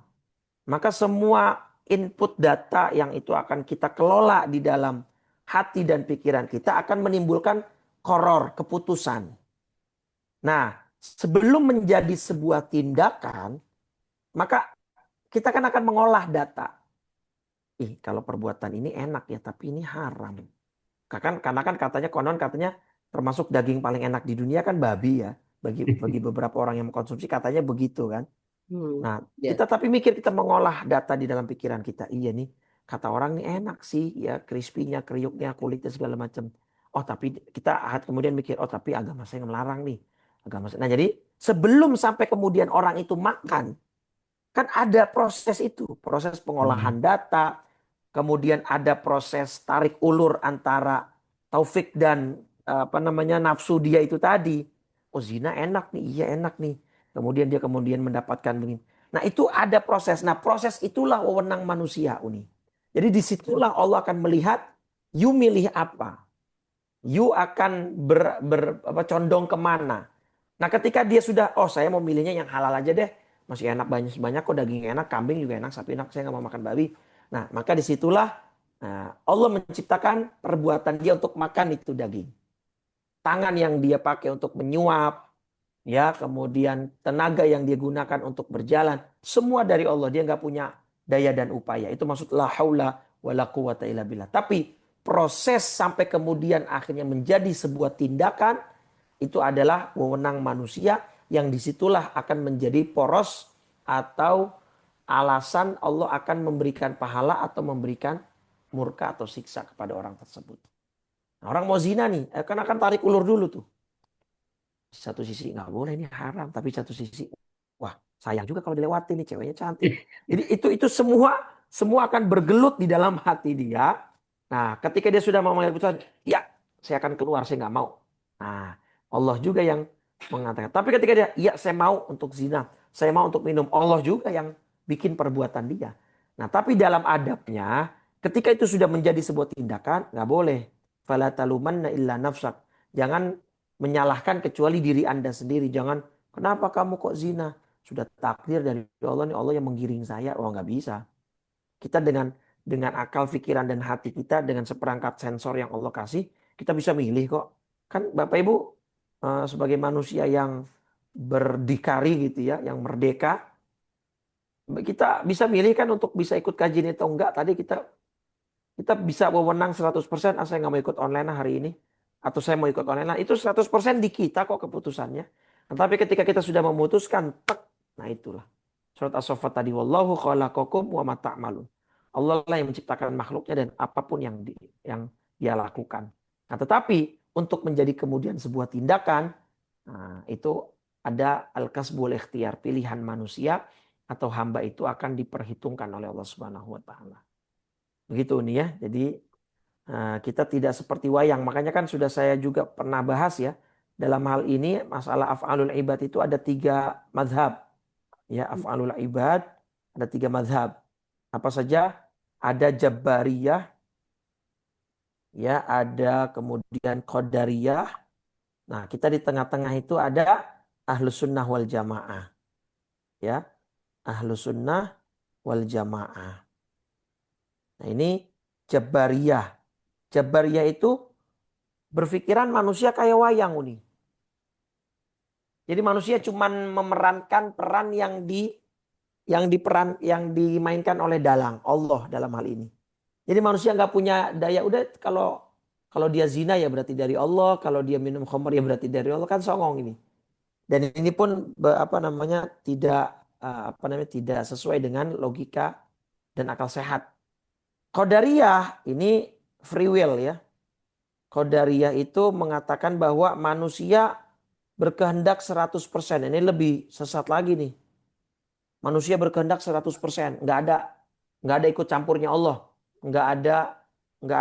Maka semua input data yang itu akan kita kelola di dalam hati dan pikiran kita akan menimbulkan koror, keputusan. Nah, sebelum menjadi sebuah tindakan, maka kita kan akan mengolah data. Kalau perbuatan ini enak ya, tapi ini haram. Karena kan katanya konon katanya termasuk daging paling enak di dunia kan babi ya. Bagi beberapa orang yang mengkonsumsi katanya begitu kan. Nah, ya. kita tapi mikir kita mengolah data di dalam pikiran kita. Iya nih, kata orang nih enak sih ya, crispy-nya, kriuknya, kulitnya segala macam. Oh, tapi kita kemudian mikir, oh tapi agama saya melarang nih. Nah, jadi sebelum sampai kemudian orang itu makan, kan ada proses itu, proses pengolahan data, kemudian ada proses tarik ulur antara taufik dan apa namanya nafsu dia itu tadi. Oh zina enak nih, iya enak nih. Kemudian dia mendapatkan begini. Nah itu ada proses. Nah proses itulah wewenang manusia Uni. Jadi disitulah Allah akan melihat you milih apa. You akan condong kemana. Nah ketika dia sudah, oh saya mau milihnya yang halal aja deh. Masih enak banyak kok, daging enak, kambing juga enak, sapi enak, saya nggak mau makan babi. Nah maka disitulah Allah menciptakan perbuatan dia untuk makan itu daging. Tangan yang dia pakai untuk menyuap, ya kemudian tenaga yang dia gunakan untuk berjalan. Semua dari Allah, dia nggak punya daya dan upaya. Itu maksud la haula wala quwata illa billah. Tapi proses sampai kemudian akhirnya menjadi sebuah tindakan, itu adalah wewenang manusia yang disitulah akan menjadi poros atau alasan Allah akan memberikan pahala atau memberikan murka atau siksa kepada orang tersebut. Nah, orang mau zina nih, kan akan tarik ulur dulu tuh. Satu sisi nggak boleh ini haram, tapi satu sisi wah sayang juga kalau dilewatin nih ceweknya cantik. Jadi itu semua akan bergelut di dalam hati dia. Nah, ketika dia sudah mau mengambil keputusan, ya saya akan keluar, saya nggak mau. Nah, Allah juga yang mengatakan. Tapi ketika dia, ya saya mau untuk zina, saya mau untuk minum, Allah juga yang bikin perbuatan dia. Nah, tapi dalam adabnya, ketika itu sudah menjadi sebuah tindakan, nggak boleh. Fala talumanna illa nafsak. Jangan menyalahkan kecuali diri Anda sendiri. Jangan, kenapa kamu kok zina? Sudah takdir dari Allah nih, Allah yang menggiring saya. Oh nggak bisa. Kita dengan akal, pikiran, dan hati kita, dengan seperangkat sensor yang Allah kasih, kita bisa milih kok. Kan Bapak Ibu sebagai manusia yang berdikari gitu ya, yang merdeka, kita bisa milih kan untuk bisa ikut kajian atau enggak. Tadi kita bisa wewenang 100%, saya nggak mau ikut online hari ini. Atau saya mau ikut online, itu 100% di kita kok keputusannya. Nah, tapi ketika kita sudah memutuskan, nah itulah. Surat As-Saffat tadi, wallahu khalaqakum wa ma ta'malun. Allah lah yang menciptakan makhluknya dan apapun yang dia lakukan. Nah, tetapi untuk menjadi kemudian sebuah tindakan, nah, itu ada al-kasbul ikhtiar, pilihan manusia atau hamba itu akan diperhitungkan oleh Allah Subhanahu wa taala. Begitu nih ya. Jadi kita tidak seperti wayang. Makanya kan sudah saya juga pernah bahas ya. Dalam hal ini masalah af'alul ibad itu ada 3 mazhab. Ya, af'alul ibad ada 3 mazhab. Apa saja? Ada Jabariyah, ya, ada kemudian Qadariyah. Nah, kita di tengah-tengah itu ada Ahlus Sunnah wal Jamaah. Ya, Ahlus Sunnah wal Jamaah. Nah, ini Jabariyah. Jabariyah itu berpikiran manusia kayak wayang Uni. Jadi manusia cuman memerankan peran yang dimainkan oleh dalang Allah dalam hal ini. Jadi manusia nggak punya daya. Udah kalau dia zina ya berarti dari Allah, kalau dia minum khamr ya berarti dari Allah, kan songong ini. Dan ini pun tidak sesuai dengan logika dan akal sehat. Qadariyah ini free will ya. Qadariyah itu mengatakan bahwa manusia berkehendak 100%. Ini lebih sesat lagi nih. Manusia berkehendak 100%. Nggak ada ikut campurnya Allah. Nggak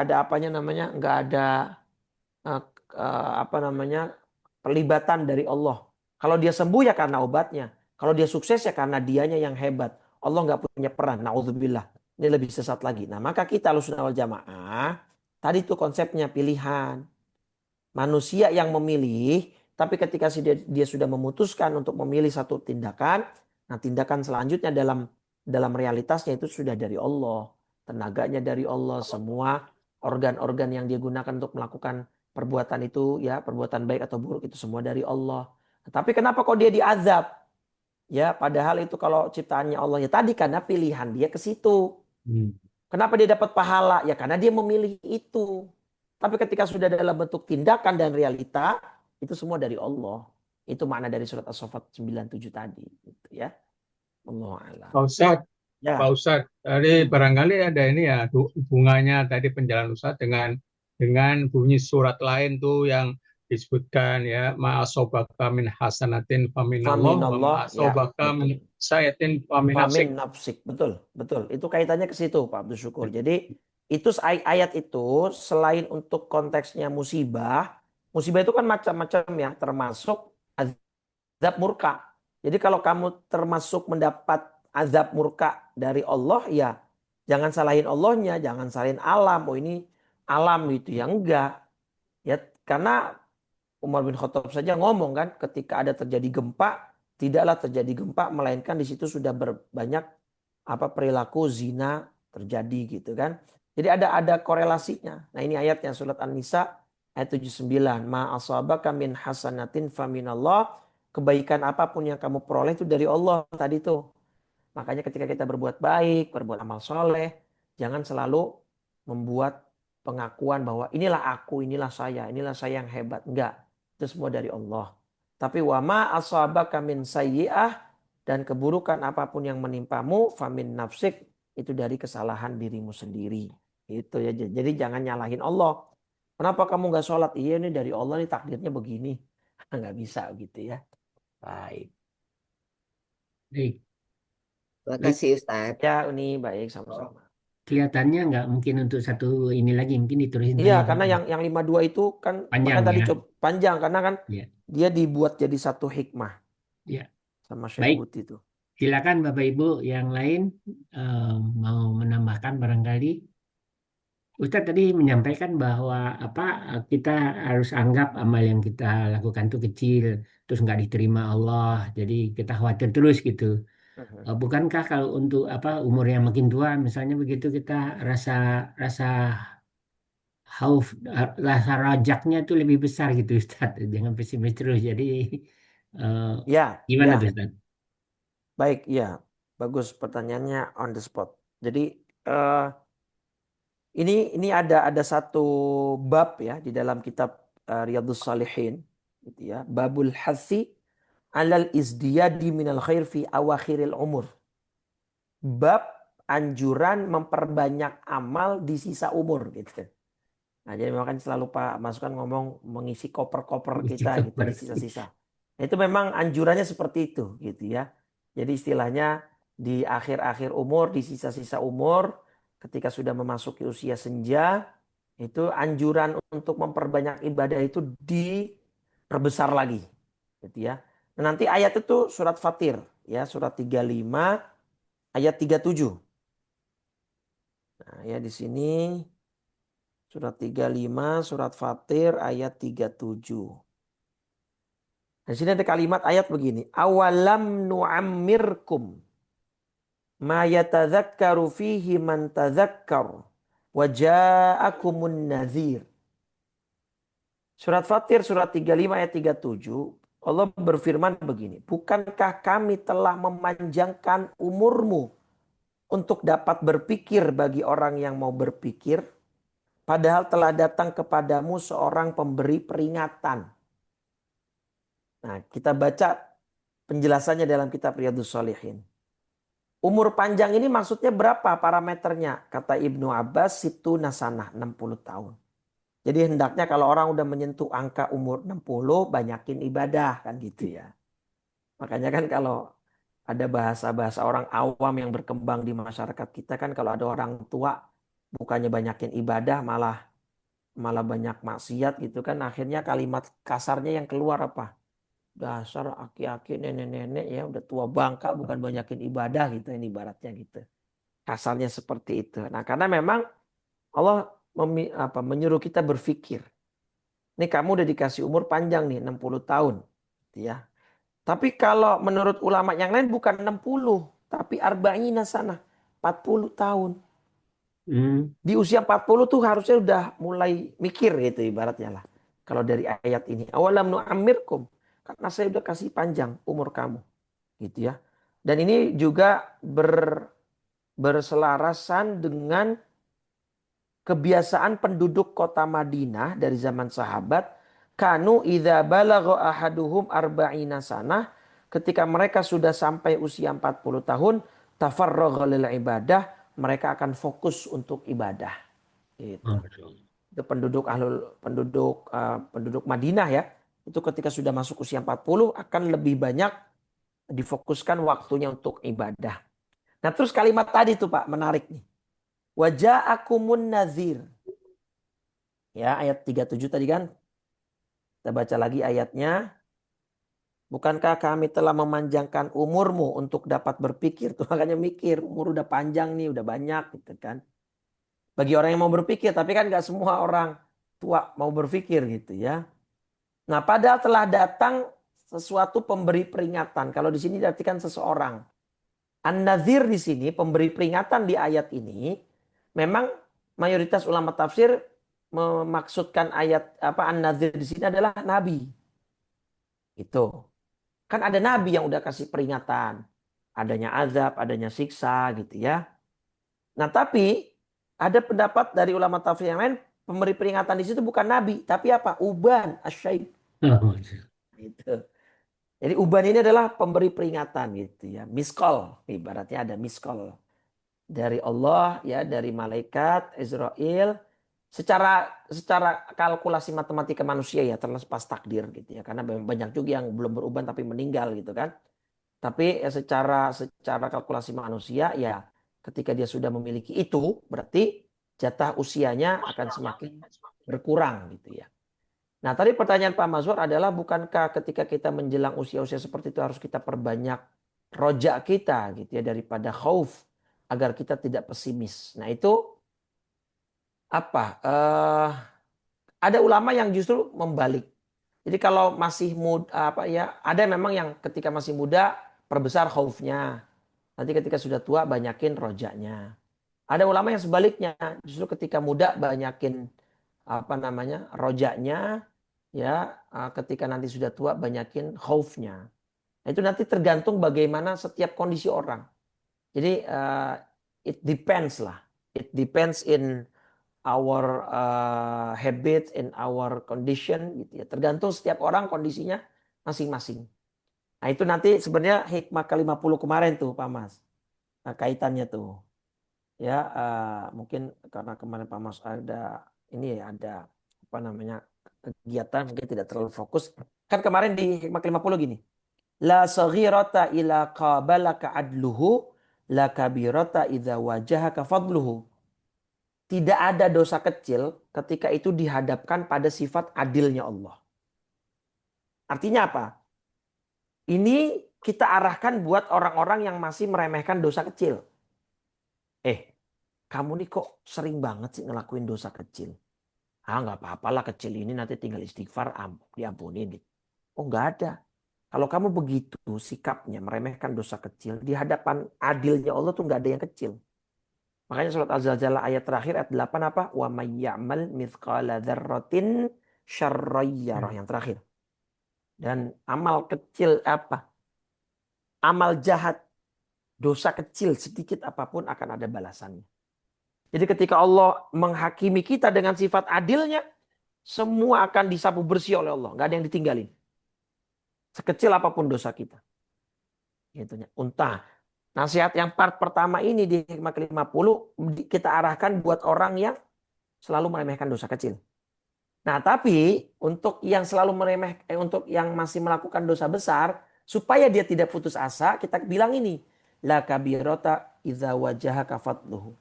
ada apanya namanya, nggak ada eh, pelibatan dari Allah. Kalau dia sembuh ya karena obatnya. Kalau dia sukses ya karena dianya yang hebat. Allah nggak punya peran. Naudzubillah. Ini lebih sesat lagi. Nah, maka kita Ahlussunnah wal Jamaah, tadi itu konsepnya pilihan. Manusia yang memilih, tapi ketika dia sudah memutuskan untuk memilih satu tindakan, nah tindakan selanjutnya dalam realitasnya itu sudah dari Allah. Tenaganya dari Allah, semua organ-organ yang dia gunakan untuk melakukan perbuatan itu, ya perbuatan baik atau buruk itu semua dari Allah. Tapi kenapa kok dia diazab? Ya, padahal itu kalau ciptaannya Allah ya tadi karena pilihan dia ke situ. Kenapa dia dapat pahala? Ya karena dia memilih itu. Tapi ketika sudah dalam bentuk tindakan dan realita, itu semua dari Allah. Itu makna dari surat As-Saffat 97 tadi. Gitu ya. Allah a'lam. Pak Ustadz, Pak Ya. Ustadz, tadi barangkali ada ini ya hubungannya tadi penjelasan Ustadz dengan bunyi surat lain tuh yang disebutkan ya ma'asobaka min hasanatin faminallah wa Faminallah. Ya, ma'asobaka betul. min sayatin famin nafsik. Famin nafsik. Betul, betul. Itu kaitannya ke situ Pak Abdul Syukur. Jadi itu ayat itu selain untuk konteksnya musibah, musibah itu kan macam-macam ya, termasuk azab murka. Jadi kalau kamu termasuk mendapat azab murka dari Allah, ya jangan salahin Allahnya, jangan salahin alam. Oh ini alam gitu ya, enggak. Ya karena Umar bin Khattab saja ngomong kan, ketika ada terjadi gempa, tidaklah terjadi gempa melainkan di situ sudah berbanyak perilaku zina terjadi gitu kan. Jadi ada korelasinya. Nah, ini ayatnya surat An-Nisa ayat 79. Ma asabaka min hasanatin faminallah. Kebaikan apapun yang kamu peroleh itu dari Allah tadi tuh. Makanya ketika kita berbuat baik, berbuat amal soleh, jangan selalu membuat pengakuan bahwa inilah saya yang hebat. Enggak, itu semua dari Allah. Tapi wama asabaka min sayyi'ah, dan keburukan apapun yang menimpamu, famin nafsik, itu dari kesalahan dirimu sendiri. Itu ya. Jadi jangan nyalahin Allah. Kenapa kamu nggak sholat? Iya ini dari Allah nih takdirnya begini. Nggak bisa gitu ya. Baik. Baik. Terima Baik, kasih Ustadz. Ya ini baik sama-sama. kelihatannya nggak mungkin untuk satu ini lagi, mungkin ditulisin Iya, saja karena Pak. yang 52 itu kan Panjang bahkan tadi ya. panjang karena kan Ya, dia dibuat jadi satu hikmah ya. sama Syekh Baik, Buti itu. silakan Bapak Ibu yang lain eh, mau menambahkan barangkali. Ustadz tadi menyampaikan bahwa kita harus anggap amal yang kita lakukan itu kecil, terus nggak diterima Allah, jadi kita khawatir terus gitu. Bukankah kalau untuk umur yang makin tua, misalnya begitu kita rasa rasa hauf, rasa rajaknya itu lebih besar gitu Ustadz. Jangan pesimis terus. Jadi eh, Ya, gimana tuh ya, Ustadz? baik, ya, bagus pertanyaannya on the spot. Jadi eh, ini ada satu bab ya di dalam kitab Riyadhus Shalihin, gitu ya. Babul hasi alal izdiyadi minal khair fi awakhiril umur. Bab anjuran memperbanyak amal di sisa umur gitu. Nah, jadi memang kan selalu Pak Masukan ngomong mengisi koper-koper kita gitu di sisa-sisa. Nah, itu memang anjurannya seperti itu gitu ya. Jadi istilahnya di akhir-akhir umur, di sisa-sisa umur, ketika sudah memasuki usia senja, itu anjuran untuk memperbanyak ibadah itu diperbesar lagi gitu ya. Nah, nanti ayat itu surat Fatir ya, surat 35 ayat 37. Nah, ya di sini surat 35, surat Fatir ayat 37. Di sini ada kalimat ayat begini. Awalam nu'ammirkum ma yatadzakkaru fihi man tadzakkar wa ja'akumun nadhir. Surat Fatir surat 35 ayat 37. Allah berfirman begini, bukankah kami telah memanjangkan umurmu untuk dapat berpikir bagi orang yang mau berpikir, padahal telah datang kepadamu seorang pemberi peringatan. Nah, kita baca penjelasannya dalam kitab Riyadhus Shalihin. Umur panjang ini maksudnya berapa parameternya? Kata Ibnu Abbas, situ nasanah, 60 tahun. Jadi hendaknya kalau orang udah menyentuh angka umur 60, banyakin ibadah kan gitu ya. Makanya kan kalau ada bahasa-bahasa orang awam yang berkembang di masyarakat kita kan, kalau ada orang tua bukannya banyakin ibadah malah banyak maksiat gitu kan, akhirnya kalimat kasarnya yang keluar apa? Dasar aki-aki nenek-nenek ya udah tua bangka bukan banyakin ibadah gitu, ini ibaratnya gitu. Kasarnya seperti itu. Nah, karena memang Allah menyuruh kita berpikir. Ini kamu udah dikasih umur panjang nih 60 tahun gitu ya. Tapi kalau menurut ulama yang lain bukan 60, tapi arba'ina sana, 40 tahun. Di usia 40 tuh harusnya udah mulai mikir gitu ibaratnya lah. Kalau dari ayat ini, awalam nu'ammirkum, karena saya udah kasih panjang umur kamu. Gitu ya. Dan ini juga berselarasan dengan kebiasaan penduduk kota Madinah dari zaman sahabat. Kanu idza balagha ahaduhum arba'ina sanah, ketika mereka sudah sampai usia 40 tahun, tafarragha lil ibadah, mereka akan fokus untuk ibadah. Gitu. Itu penduduk Madinah ya. Itu ketika sudah masuk usia 40 akan lebih banyak difokuskan waktunya untuk ibadah. Nah, terus kalimat tadi tuh Pak menarik nih. Waja'akumun nazir. Ya, ayat 37 tadi kan. Kita baca lagi ayatnya. Bukankah kami telah memanjangkan umurmu untuk dapat berpikir? Tuh makanya mikir, umur udah panjang nih, udah banyak gitu kan. Bagi orang yang mau berpikir, tapi kan gak semua orang tua mau berpikir gitu ya. Nah, padahal telah datang sesuatu pemberi peringatan. Kalau di sini diartikan seseorang. An-Nadhir di sini, pemberi peringatan di ayat ini, memang mayoritas ulama tafsir memaksudkan ayat An-Nadhir di sini adalah nabi. Itu. Kan ada nabi yang udah kasih peringatan. Adanya azab, adanya siksa gitu ya. Nah, tapi ada pendapat dari ulama tafsir yang lain, pemberi peringatan di situ bukan nabi, tapi apa? Uban, asyaib. Gitu. Jadi uban ini adalah pemberi peringatan gitu ya. Miskol, ibaratnya ada miskol dari Allah ya, dari malaikat Israel, secara kalkulasi matematika manusia ya, terlepas takdir gitu ya, karena banyak juga yang belum beruban tapi meninggal gitu kan. Tapi ya, secara kalkulasi manusia ya, ketika dia sudah memiliki itu berarti jatah usianya akan semakin berkurang gitu ya. Nah, tadi pertanyaan Pak Mazhar adalah, bukankah ketika kita menjelang usia-usia seperti itu harus kita perbanyak rojak kita gitu ya, daripada khauf, agar kita tidak pesimis. Nah, itu apa? Ada ulama yang justru membalik. Jadi kalau masih muda ada memang yang ketika masih muda perbesar khaufnya. Nanti ketika sudah tua banyakin rojaknya. Ada ulama yang sebaliknya, justru ketika muda banyakin rojaknya ya, ketika nanti sudah tua banyakin khaufnya. Nah, itu nanti tergantung bagaimana setiap kondisi orang. Jadi it depends lah. It depends in our habit, in our condition gitu ya. Tergantung setiap orang kondisinya masing-masing. Nah, itu nanti sebenarnya hikmah ke-50 kemarin tuh Pak Mas. Nah, kaitannya tuh. Ya, mungkin karena kemarin Pak Mas ada kegiatan, mungkin tidak terlalu fokus. Kan kemarin di hikmah ke-50 gini. La saghirata ila qabalaka adluhu, la kabirata idza wajahaka fadluhu. Tidak ada dosa kecil ketika itu dihadapkan pada sifat adilnya Allah. Artinya apa? Ini kita arahkan buat orang-orang yang masih meremehkan dosa kecil. Kamu nih kok sering banget sih ngelakuin dosa kecil. Nggak apa-apalah, kecil ini nanti tinggal istighfar, diampunin. Oh, nggak ada. Kalau kamu begitu sikapnya meremehkan dosa kecil, di hadapan adilnya Allah tuh nggak ada yang kecil. Makanya surat Az-Zalzalah ayat terakhir ayat 8 apa? Wa may ya'mal mithqala dzarratin syarran yarah, yang terakhir. Dan amal kecil apa? Amal jahat, dosa kecil sedikit apapun akan ada balasannya. Jadi ketika Allah menghakimi kita dengan sifat adilnya, semua akan disapu bersih oleh Allah. Nggak ada yang ditinggalin. Sekecil apapun dosa kita. Gitu. Unta. Nasihat yang part pertama ini di hikmah ke-50 kita arahkan buat orang yang selalu meremehkan dosa kecil. Nah, tapi untuk yang selalu untuk yang masih melakukan dosa besar, supaya dia tidak putus asa, kita bilang ini, la kabirota idza wajahaka fadluhu.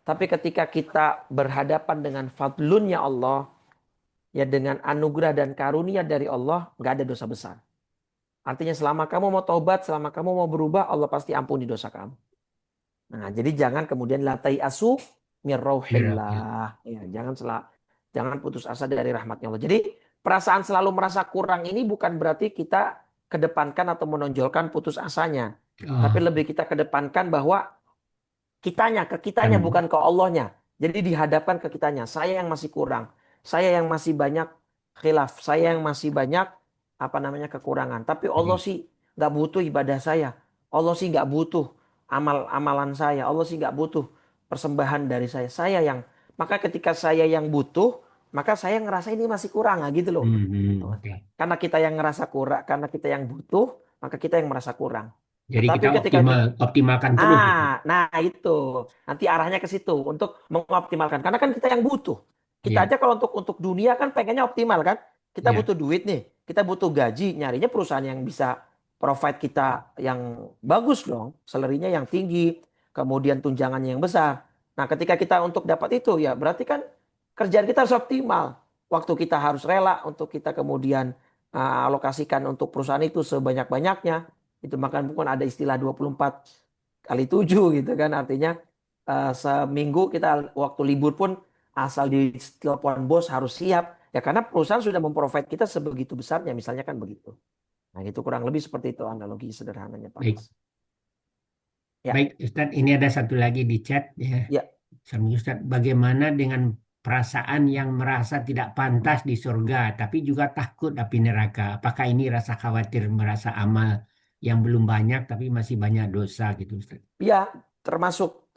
Tapi ketika kita berhadapan dengan fadlunnya Allah, ya dengan anugerah dan karunia dari Allah, nggak ada dosa besar. Artinya selama kamu mau taubat, selama kamu mau berubah, Allah pasti ampuni dosa kamu. Nah, jadi jangan kemudian latai asu mir rauhillah. Ya, jangan putus asa dari rahmatnya Allah. Jadi perasaan selalu merasa kurang ini bukan berarti kita kedepankan atau menonjolkan putus asanya. Tapi lebih kita kedepankan bahwa ke kitanya bukan ke Allahnya. Jadi dihadapkan ke kitanya. Saya yang masih kurang. Saya yang masih banyak khilaf. Saya yang masih banyak kekurangan. Tapi Allah sih nggak butuh ibadah saya. Allah sih nggak butuh amalan saya. Allah sih nggak butuh persembahan dari saya. Maka ketika saya yang butuh, maka saya ngerasa ini masih kurang, gitu loh. Karena kita yang ngerasa kurang, karena kita yang butuh, maka kita yang merasa kurang. Jadi Tapi kita ketika optimalkan terus gitu. nah itu nanti arahnya ke situ untuk mengoptimalkan. Karena kan kita yang butuh. Kita Iya. aja kalau untuk dunia kan pengennya optimal kan. Kita Iya. butuh duit nih, kita butuh gaji, nyarinya perusahaan yang bisa provide kita yang bagus dong, salary-nya yang tinggi, kemudian tunjangannya yang besar. Nah, ketika kita untuk dapat itu ya berarti kan kerjaan kita harus optimal. Waktu kita harus rela untuk kita kemudian alokasikan untuk perusahaan itu sebanyak-banyaknya. Itu maka bukan ada istilah 24 kali 7 gitu kan. Artinya seminggu kita waktu libur pun asal di telepon bos harus siap. Ya karena perusahaan sudah memprovide kita sebegitu besarnya, misalnya kan begitu. Nah itu kurang lebih seperti itu analogi sederhananya Pak. Baik. Ya. Baik Ustadz, ini ada satu lagi di chat ya. Ya. Sama Ustadz, bagaimana dengan perasaan yang merasa tidak pantas di surga, tapi juga takut api neraka? Apakah ini rasa khawatir merasa amal yang belum banyak, tapi masih banyak dosa gitu Ustadz? Ya, termasuk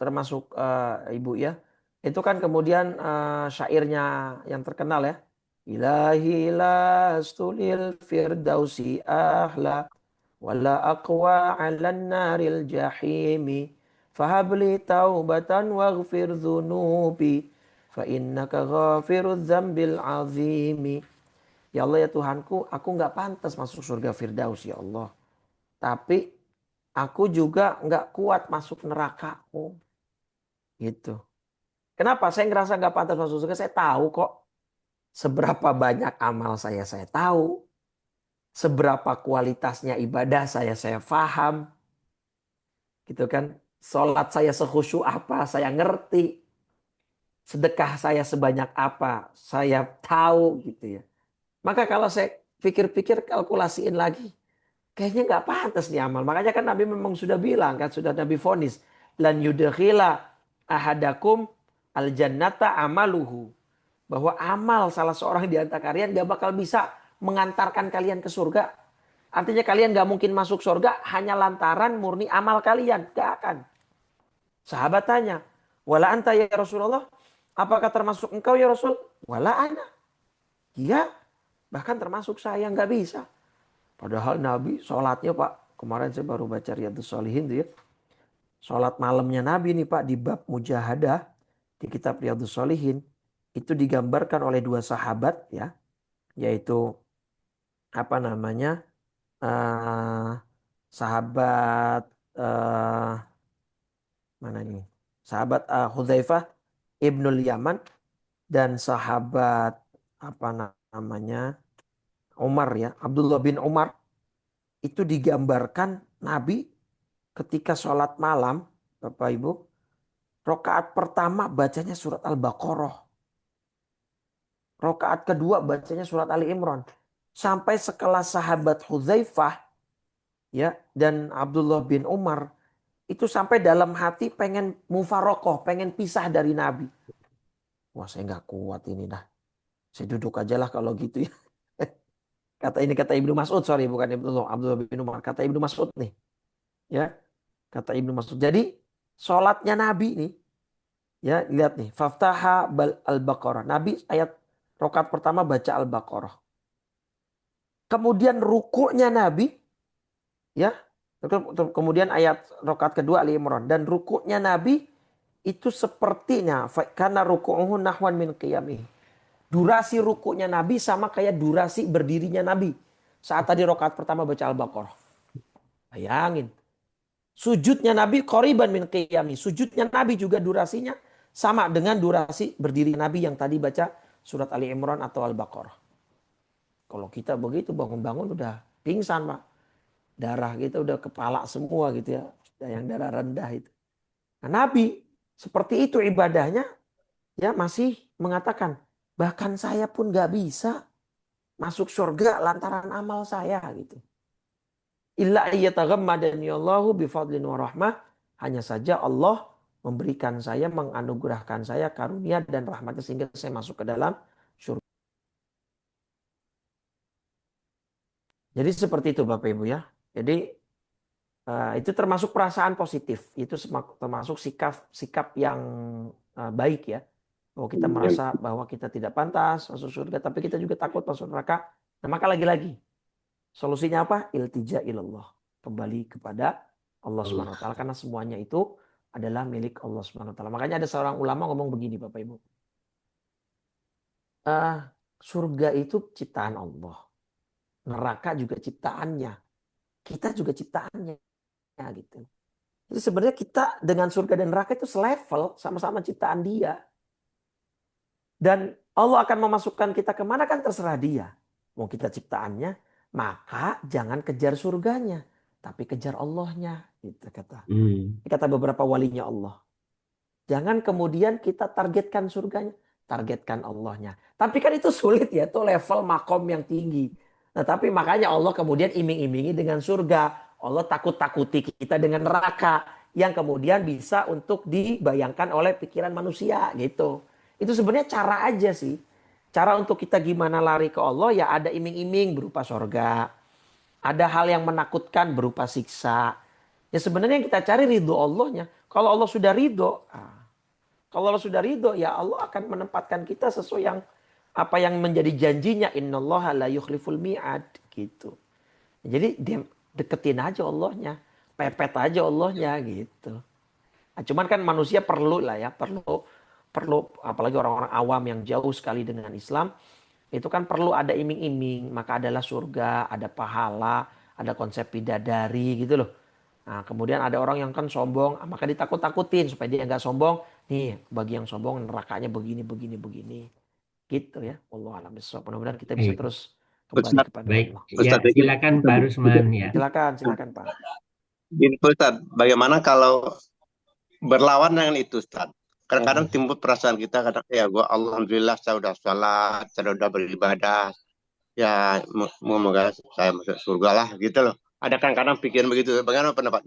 Ibu ya. Itu kan kemudian syairnya yang terkenal ya. Ilahi lastulil firdausi ahla wala aqwa 'alan naril jahimi fahabli taubatan waghfir dhunubi fa innaka ghafirudz dzambil azimi. Ya Allah ya Tuhanku, aku nggak pantas masuk surga Firdaus ya Allah. Tapi aku juga nggak kuat masuk neraka-Mu. Gitu. Kenapa? Saya ngerasa nggak pantas masuk surga. Saya tahu kok seberapa banyak amal saya tahu. Seberapa kualitasnya ibadah saya paham. Gitu kan. Sholat saya sekhusyuk apa, saya ngerti. Sedekah saya sebanyak apa, saya tahu gitu ya. Maka kalau saya pikir-pikir, kalkulasiin lagi, kayaknya nggak pantas nih amal. Makanya kan Nabi memang sudah bilang kan, sudah Nabi vonis, lan yudkhila ahadakum al jannata amaluhu. Bahwa amal salah seorang di antara kalian gak bakal bisa mengantarkan kalian ke surga. Artinya kalian gak mungkin masuk surga hanya lantaran murni amal kalian. Gak akan. Sahabat tanya, wala anta ya Rasulullah, apakah termasuk engkau ya Rasul? Wala ana. Iya, bahkan termasuk saya nggak bisa. Padahal Nabi sholatnya Pak, kemarin saya baru baca Riyadhus Shalihin tuh ya. Sholat malamnya Nabi nih Pak di bab mujahadah di kitab Riyadhus Shalihin. Itu digambarkan oleh dua sahabat ya. Yaitu sahabat mana ini? Sahabat Hudzaifah Ibnul Yaman dan sahabat Umar ya, Abdullah bin Umar. Itu digambarkan Nabi ketika sholat malam, Bapak Ibu, rakaat pertama bacanya surat Al-Baqarah. Rakaat kedua bacanya surat Ali Imran. Sampai sekelas sahabat Hudzaifah ya dan Abdullah bin Umar itu sampai dalam hati pengen mufarokoh, pengen pisah dari Nabi. Wah saya nggak kuat ini dah. Saya duduk aja lah kalau gitu ya. Kata Ibnu Mas'ud, sorry bukan Abdullah bin Umar, kata Ibnu Mas'ud nih. Ya, kata Ibnu Mas'ud. Jadi sholatnya Nabi nih, ya lihat nih, faftaha al-Baqarah. Nabi ayat rakaat pertama baca Al-Baqarah. Kemudian rukuknya Nabi, ya. Kemudian ayat rakaat kedua Ali Imran, dan rukuknya Nabi itu sepertinya karena ruku'uhu nahwan min qiyamih. Durasi rukuknya Nabi sama kayak durasi berdirinya Nabi saat tadi rakaat pertama baca Al-Baqarah. Bayangin. Sujudnya Nabi qoriban min qiyami. Sujudnya Nabi juga durasinya sama dengan durasi berdiri Nabi yang tadi baca surat Ali Imran atau Al-Baqarah. Kalau kita begitu bangun-bangun udah pingsan, Pak. Darah kita udah kepala semua gitu ya. Yang darah rendah itu. Nah, Nabi seperti itu ibadahnya ya masih mengatakan bahkan saya pun gak bisa masuk surga lantaran amal saya gitu. Illa ayyataghammadani Allahu bifadlin wa rahmah. Hanya saja Allah memberikan saya, menganugerahkan saya karunia dan rahmatnya sehingga saya masuk ke dalam surga. Jadi seperti itu Bapak Ibu ya. Jadi itu termasuk perasaan positif. Itu termasuk sikap yang baik ya. Bahwa kita merasa bahwa kita tidak pantas masuk surga, tapi kita juga takut masuk neraka. Nah, maka lagi-lagi solusinya apa? Iltija ilallah. Kembali kepada Allah Subhanahu wa taala karena semuanya itu adalah milik Allah Subhanahu wa taala. Makanya ada seorang ulama ngomong begini Bapak Ibu. Surga itu ciptaan Allah. Neraka juga ciptaannya. Kita juga ciptaannya gitu. Jadi sebenarnya kita dengan surga dan neraka itu selevel, sama-sama ciptaan Dia. Dan Allah akan memasukkan kita kemana kan terserah Dia. Mau kita ciptaannya, maka jangan kejar surganya, tapi kejar Allahnya. Gitu kata beberapa walinya Allah. Jangan kemudian kita targetkan surganya, targetkan Allahnya. Tapi kan itu sulit ya, itu level makom yang tinggi. Nah tapi makanya Allah kemudian iming-imingi dengan surga. Allah takut-takuti kita dengan neraka yang kemudian bisa untuk dibayangkan oleh pikiran manusia gitu. Itu sebenarnya cara aja sih. Cara untuk kita gimana lari ke Allah ya ada iming-iming berupa surga. Ada hal yang menakutkan berupa siksa. Ya sebenarnya yang kita cari ridho Allahnya. Kalau Allah sudah ridho, ya Allah akan menempatkan kita sesuai yang apa yang menjadi janjinya. Innallaha la yukhliful mi'ad gitu. Jadi deketin aja Allahnya, pepet aja Allahnya gitu. Nah, cuman kan manusia perlu lah ya, perlu apalagi orang-orang awam yang jauh sekali dengan Islam, itu kan perlu ada iming-iming, maka adalah surga, ada pahala, ada konsep bidadari gitu loh. Nah, kemudian ada orang yang kan sombong, maka ditakut-takutin supaya dia nggak sombong. Nih, bagi yang sombong nerakanya begini. Gitu ya. Wallahu a'lam bishawab. Mudah-mudahan kita bisa terus kembali kepada Baik. Allah. Ya, silakan Pak Rusman ya. Silakan Pak. Ini Ustaz, bagaimana kalau berlawan dengan itu Ustaz? Kadang-kadang timbul perasaan kita, kadang ya gua alhamdulillah saya udah sholat, saya udah beribadah, ya semoga saya masuk surga lah gitu loh. Ada kadang-kadang pikiran begitu. Bagaimana pendapat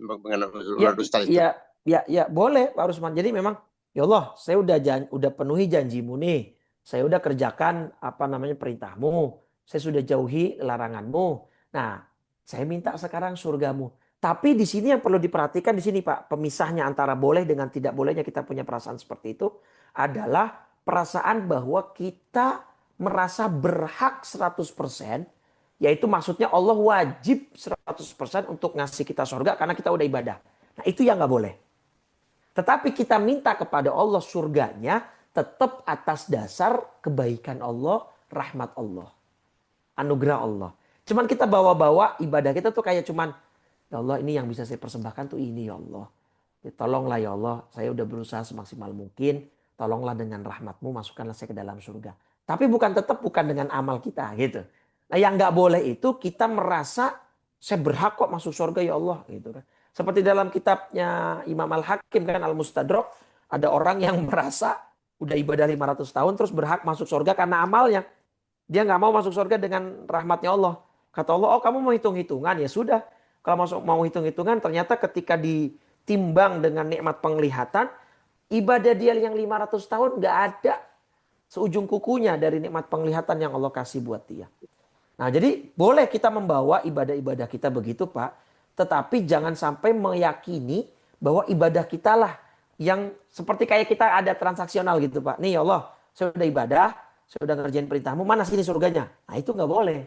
Ustaz itu? Ya, boleh Pak Rusman. Jadi memang ya Allah, saya udah penuhi janjimu nih. Saya udah kerjakan perintahmu. Saya sudah jauhi laranganmu. Nah, saya minta sekarang surgamu. Tapi di sini yang perlu diperhatikan di sini Pak, pemisahnya antara boleh dengan tidak bolehnya kita punya perasaan seperti itu adalah perasaan bahwa kita merasa berhak 100%, yaitu maksudnya Allah wajib 100% untuk ngasih kita surga karena kita udah ibadah. Nah, itu yang nggak boleh. Tetapi kita minta kepada Allah surganya tetap atas dasar kebaikan Allah, rahmat Allah, anugerah Allah. Cuman kita bawa-bawa ibadah kita tuh kayak cuman, ya Allah ini yang bisa saya persembahkan tuh ini ya Allah. Ya, tolonglah ya Allah, saya udah berusaha semaksimal mungkin. Tolonglah dengan rahmatmu masukkanlah saya ke dalam surga. Tapi tetap bukan dengan amal kita gitu. Nah yang nggak boleh itu kita merasa saya berhak kok masuk surga ya Allah gitu kan. Seperti dalam kitabnya Imam Al-Hakim kan Al-Mustadrak, ada orang yang merasa udah ibadah 500 tahun terus berhak masuk surga karena amalnya. Dia nggak mau masuk surga dengan rahmatnya Allah. Kata Allah, oh kamu mau hitung-hitungan ya sudah. Kalau mau hitung-hitungan ternyata ketika ditimbang dengan nikmat penglihatan, ibadah dia yang 500 tahun nggak ada seujung kukunya dari nikmat penglihatan yang Allah kasih buat dia. Nah, jadi boleh kita membawa ibadah-ibadah kita begitu, Pak. Tetapi jangan sampai meyakini bahwa ibadah kita lah yang seperti kayak kita ada transaksional gitu, Pak. Nih ya Allah, saya sudah ibadah, saya sudah ngerjain perintahmu, mana sini surganya? Nah, itu nggak boleh.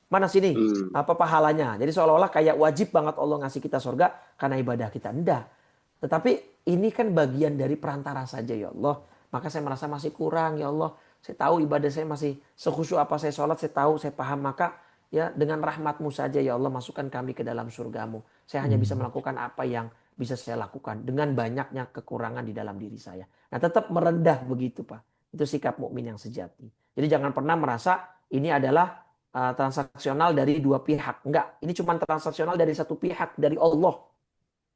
Mana sini apa pahalanya? Jadi seolah-olah kayak wajib banget Allah ngasih kita surga karena ibadah kita. Enggak. Tetapi ini kan bagian dari perantara saja ya Allah. Maka saya merasa masih kurang ya Allah. Saya tahu ibadah saya masih sekhusyuk apa saya sholat, saya tahu, saya paham. Maka ya dengan rahmat-Mu saja ya Allah, masukkan kami ke dalam surga-Mu. Saya hanya bisa melakukan apa yang bisa saya lakukan dengan banyaknya kekurangan di dalam diri saya. Nah, tetap merendah begitu, Pak. Itu sikap mukmin yang sejati. Jadi jangan pernah merasa ini adalah transaksional dari dua pihak. Enggak, ini cuma transaksional dari satu pihak, dari Allah.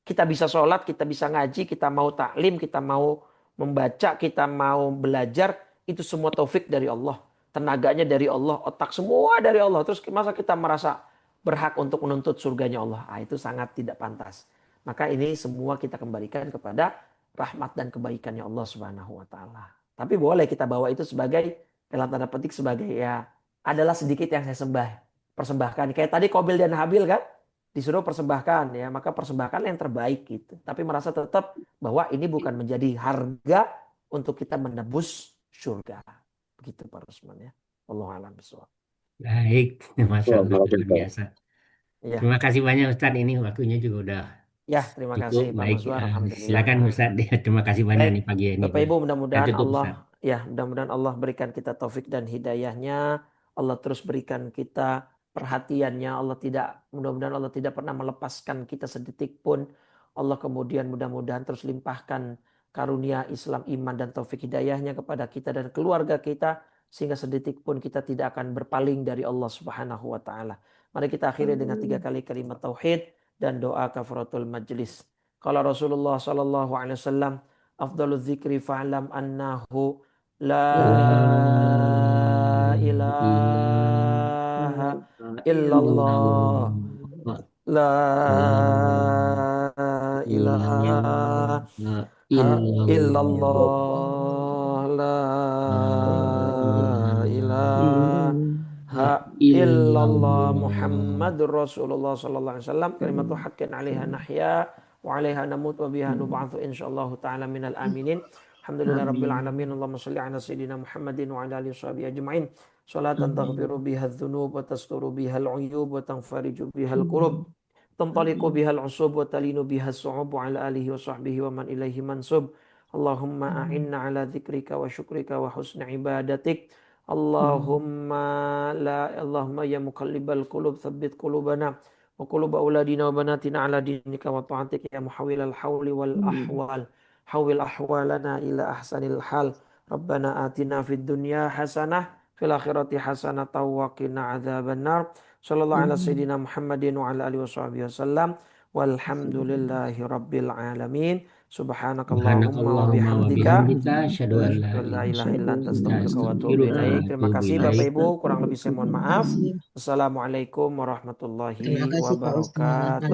Kita bisa sholat, kita bisa ngaji, kita mau taklim, kita mau membaca, kita mau belajar, itu semua taufik dari Allah. Tenaganya dari Allah, otak semua dari Allah. Terus masa kita merasa berhak untuk menuntut surganya Allah? Itu sangat tidak pantas. Maka ini semua kita kembalikan kepada rahmat dan kebaikannya Allah Subhanahu wa taala. Tapi boleh kita bawa itu sebagai, dalam tanda petik, sebagai ya adalah sedikit yang saya persembahkan. Kayak tadi Qabil dan Habil kan? Disuruh persembahkan ya, maka persembahkan yang terbaik gitu. Tapi merasa tetap bahwa ini bukan menjadi harga untuk kita menebus surga. Begitu Pak Rusman ya. Wallahu a'lam bishawab. Baik, Masya Allah, luar biasa. Ya. Terima kasih banyak Ustadz, ini waktunya juga udah Ya, terima cukup. kasih Pak Baik, Mazwar. Alhamdulillah. silakan Ustadz. Terima kasih banyak Baik, nih pagi ini. Bapak Ibu, mudah-mudahan tutup, Allah Ustadz. mudah-mudahan Allah berikan kita taufik dan hidayahnya. Allah terus berikan kita perhatiannya. Mudah-mudahan Allah tidak pernah melepaskan kita sedetik pun. Allah kemudian mudah-mudahan terus limpahkan karunia Islam, iman dan taufik hidayahnya kepada kita dan keluarga kita, sehingga sedetik pun kita tidak akan berpaling dari Allah Subhanahu wa taala. Mari kita akhiri dengan 3 kali kalimat tauhid dan doa kafaratul majlis. Kalau Rasulullah sallallahu alaihi wasallam, afdalul dzikri fa'lam annahu la ilaha illallah, la ilaha illallah, la ilaha illallah, Muhammadur Rasulullah sallallahu alaihi wasallam, kalimatu haqqin 'alaiha nahya wa 'alaiha namut wa biha nub'atsu insyaallah taala minal aminin. Alhamdulillah rabbil alamin. Allahumma shalli ala sayyidina Muhammadin wa ala alihi washabihi ajma'in. Salatan taghfiru biha adh-dhunub wa tasturu biha al-'uyub wa tanfariju biha al-kurub. Tantaliqu biha al-'usub wa talinu biha as-su'ub wa ala alihi wa sahbihi wa man ilaihi mansub. Allahumma a'inna ala dzikrika wa syukrika wa husni ibadatik. Allahumma ya muqallibal qulub tsabbit qulubana wa qulub auladina wa banatina ala dinika wa ta'atika ya muhawwilal hawli wal ahwal. Hawil ahwalana ila ahsanil hal. Rabbana atina fid dunya hasanah fil akhirati hasanah wa qina adzabannar. Sallallahu ala sayyidina Muhammadin wa ala alihi washabihi wasallam. Walhamdulillahi rabbil alamin. Subhanakallahumma wa bihamdika asyhadu an la ilaha illa anta astaghfiruka wa atubu ilaik. Terima kasih Bapak Ibu, kurang lebih saya mohon maaf. Assalamualaikum warahmatullahi wabarakatuh.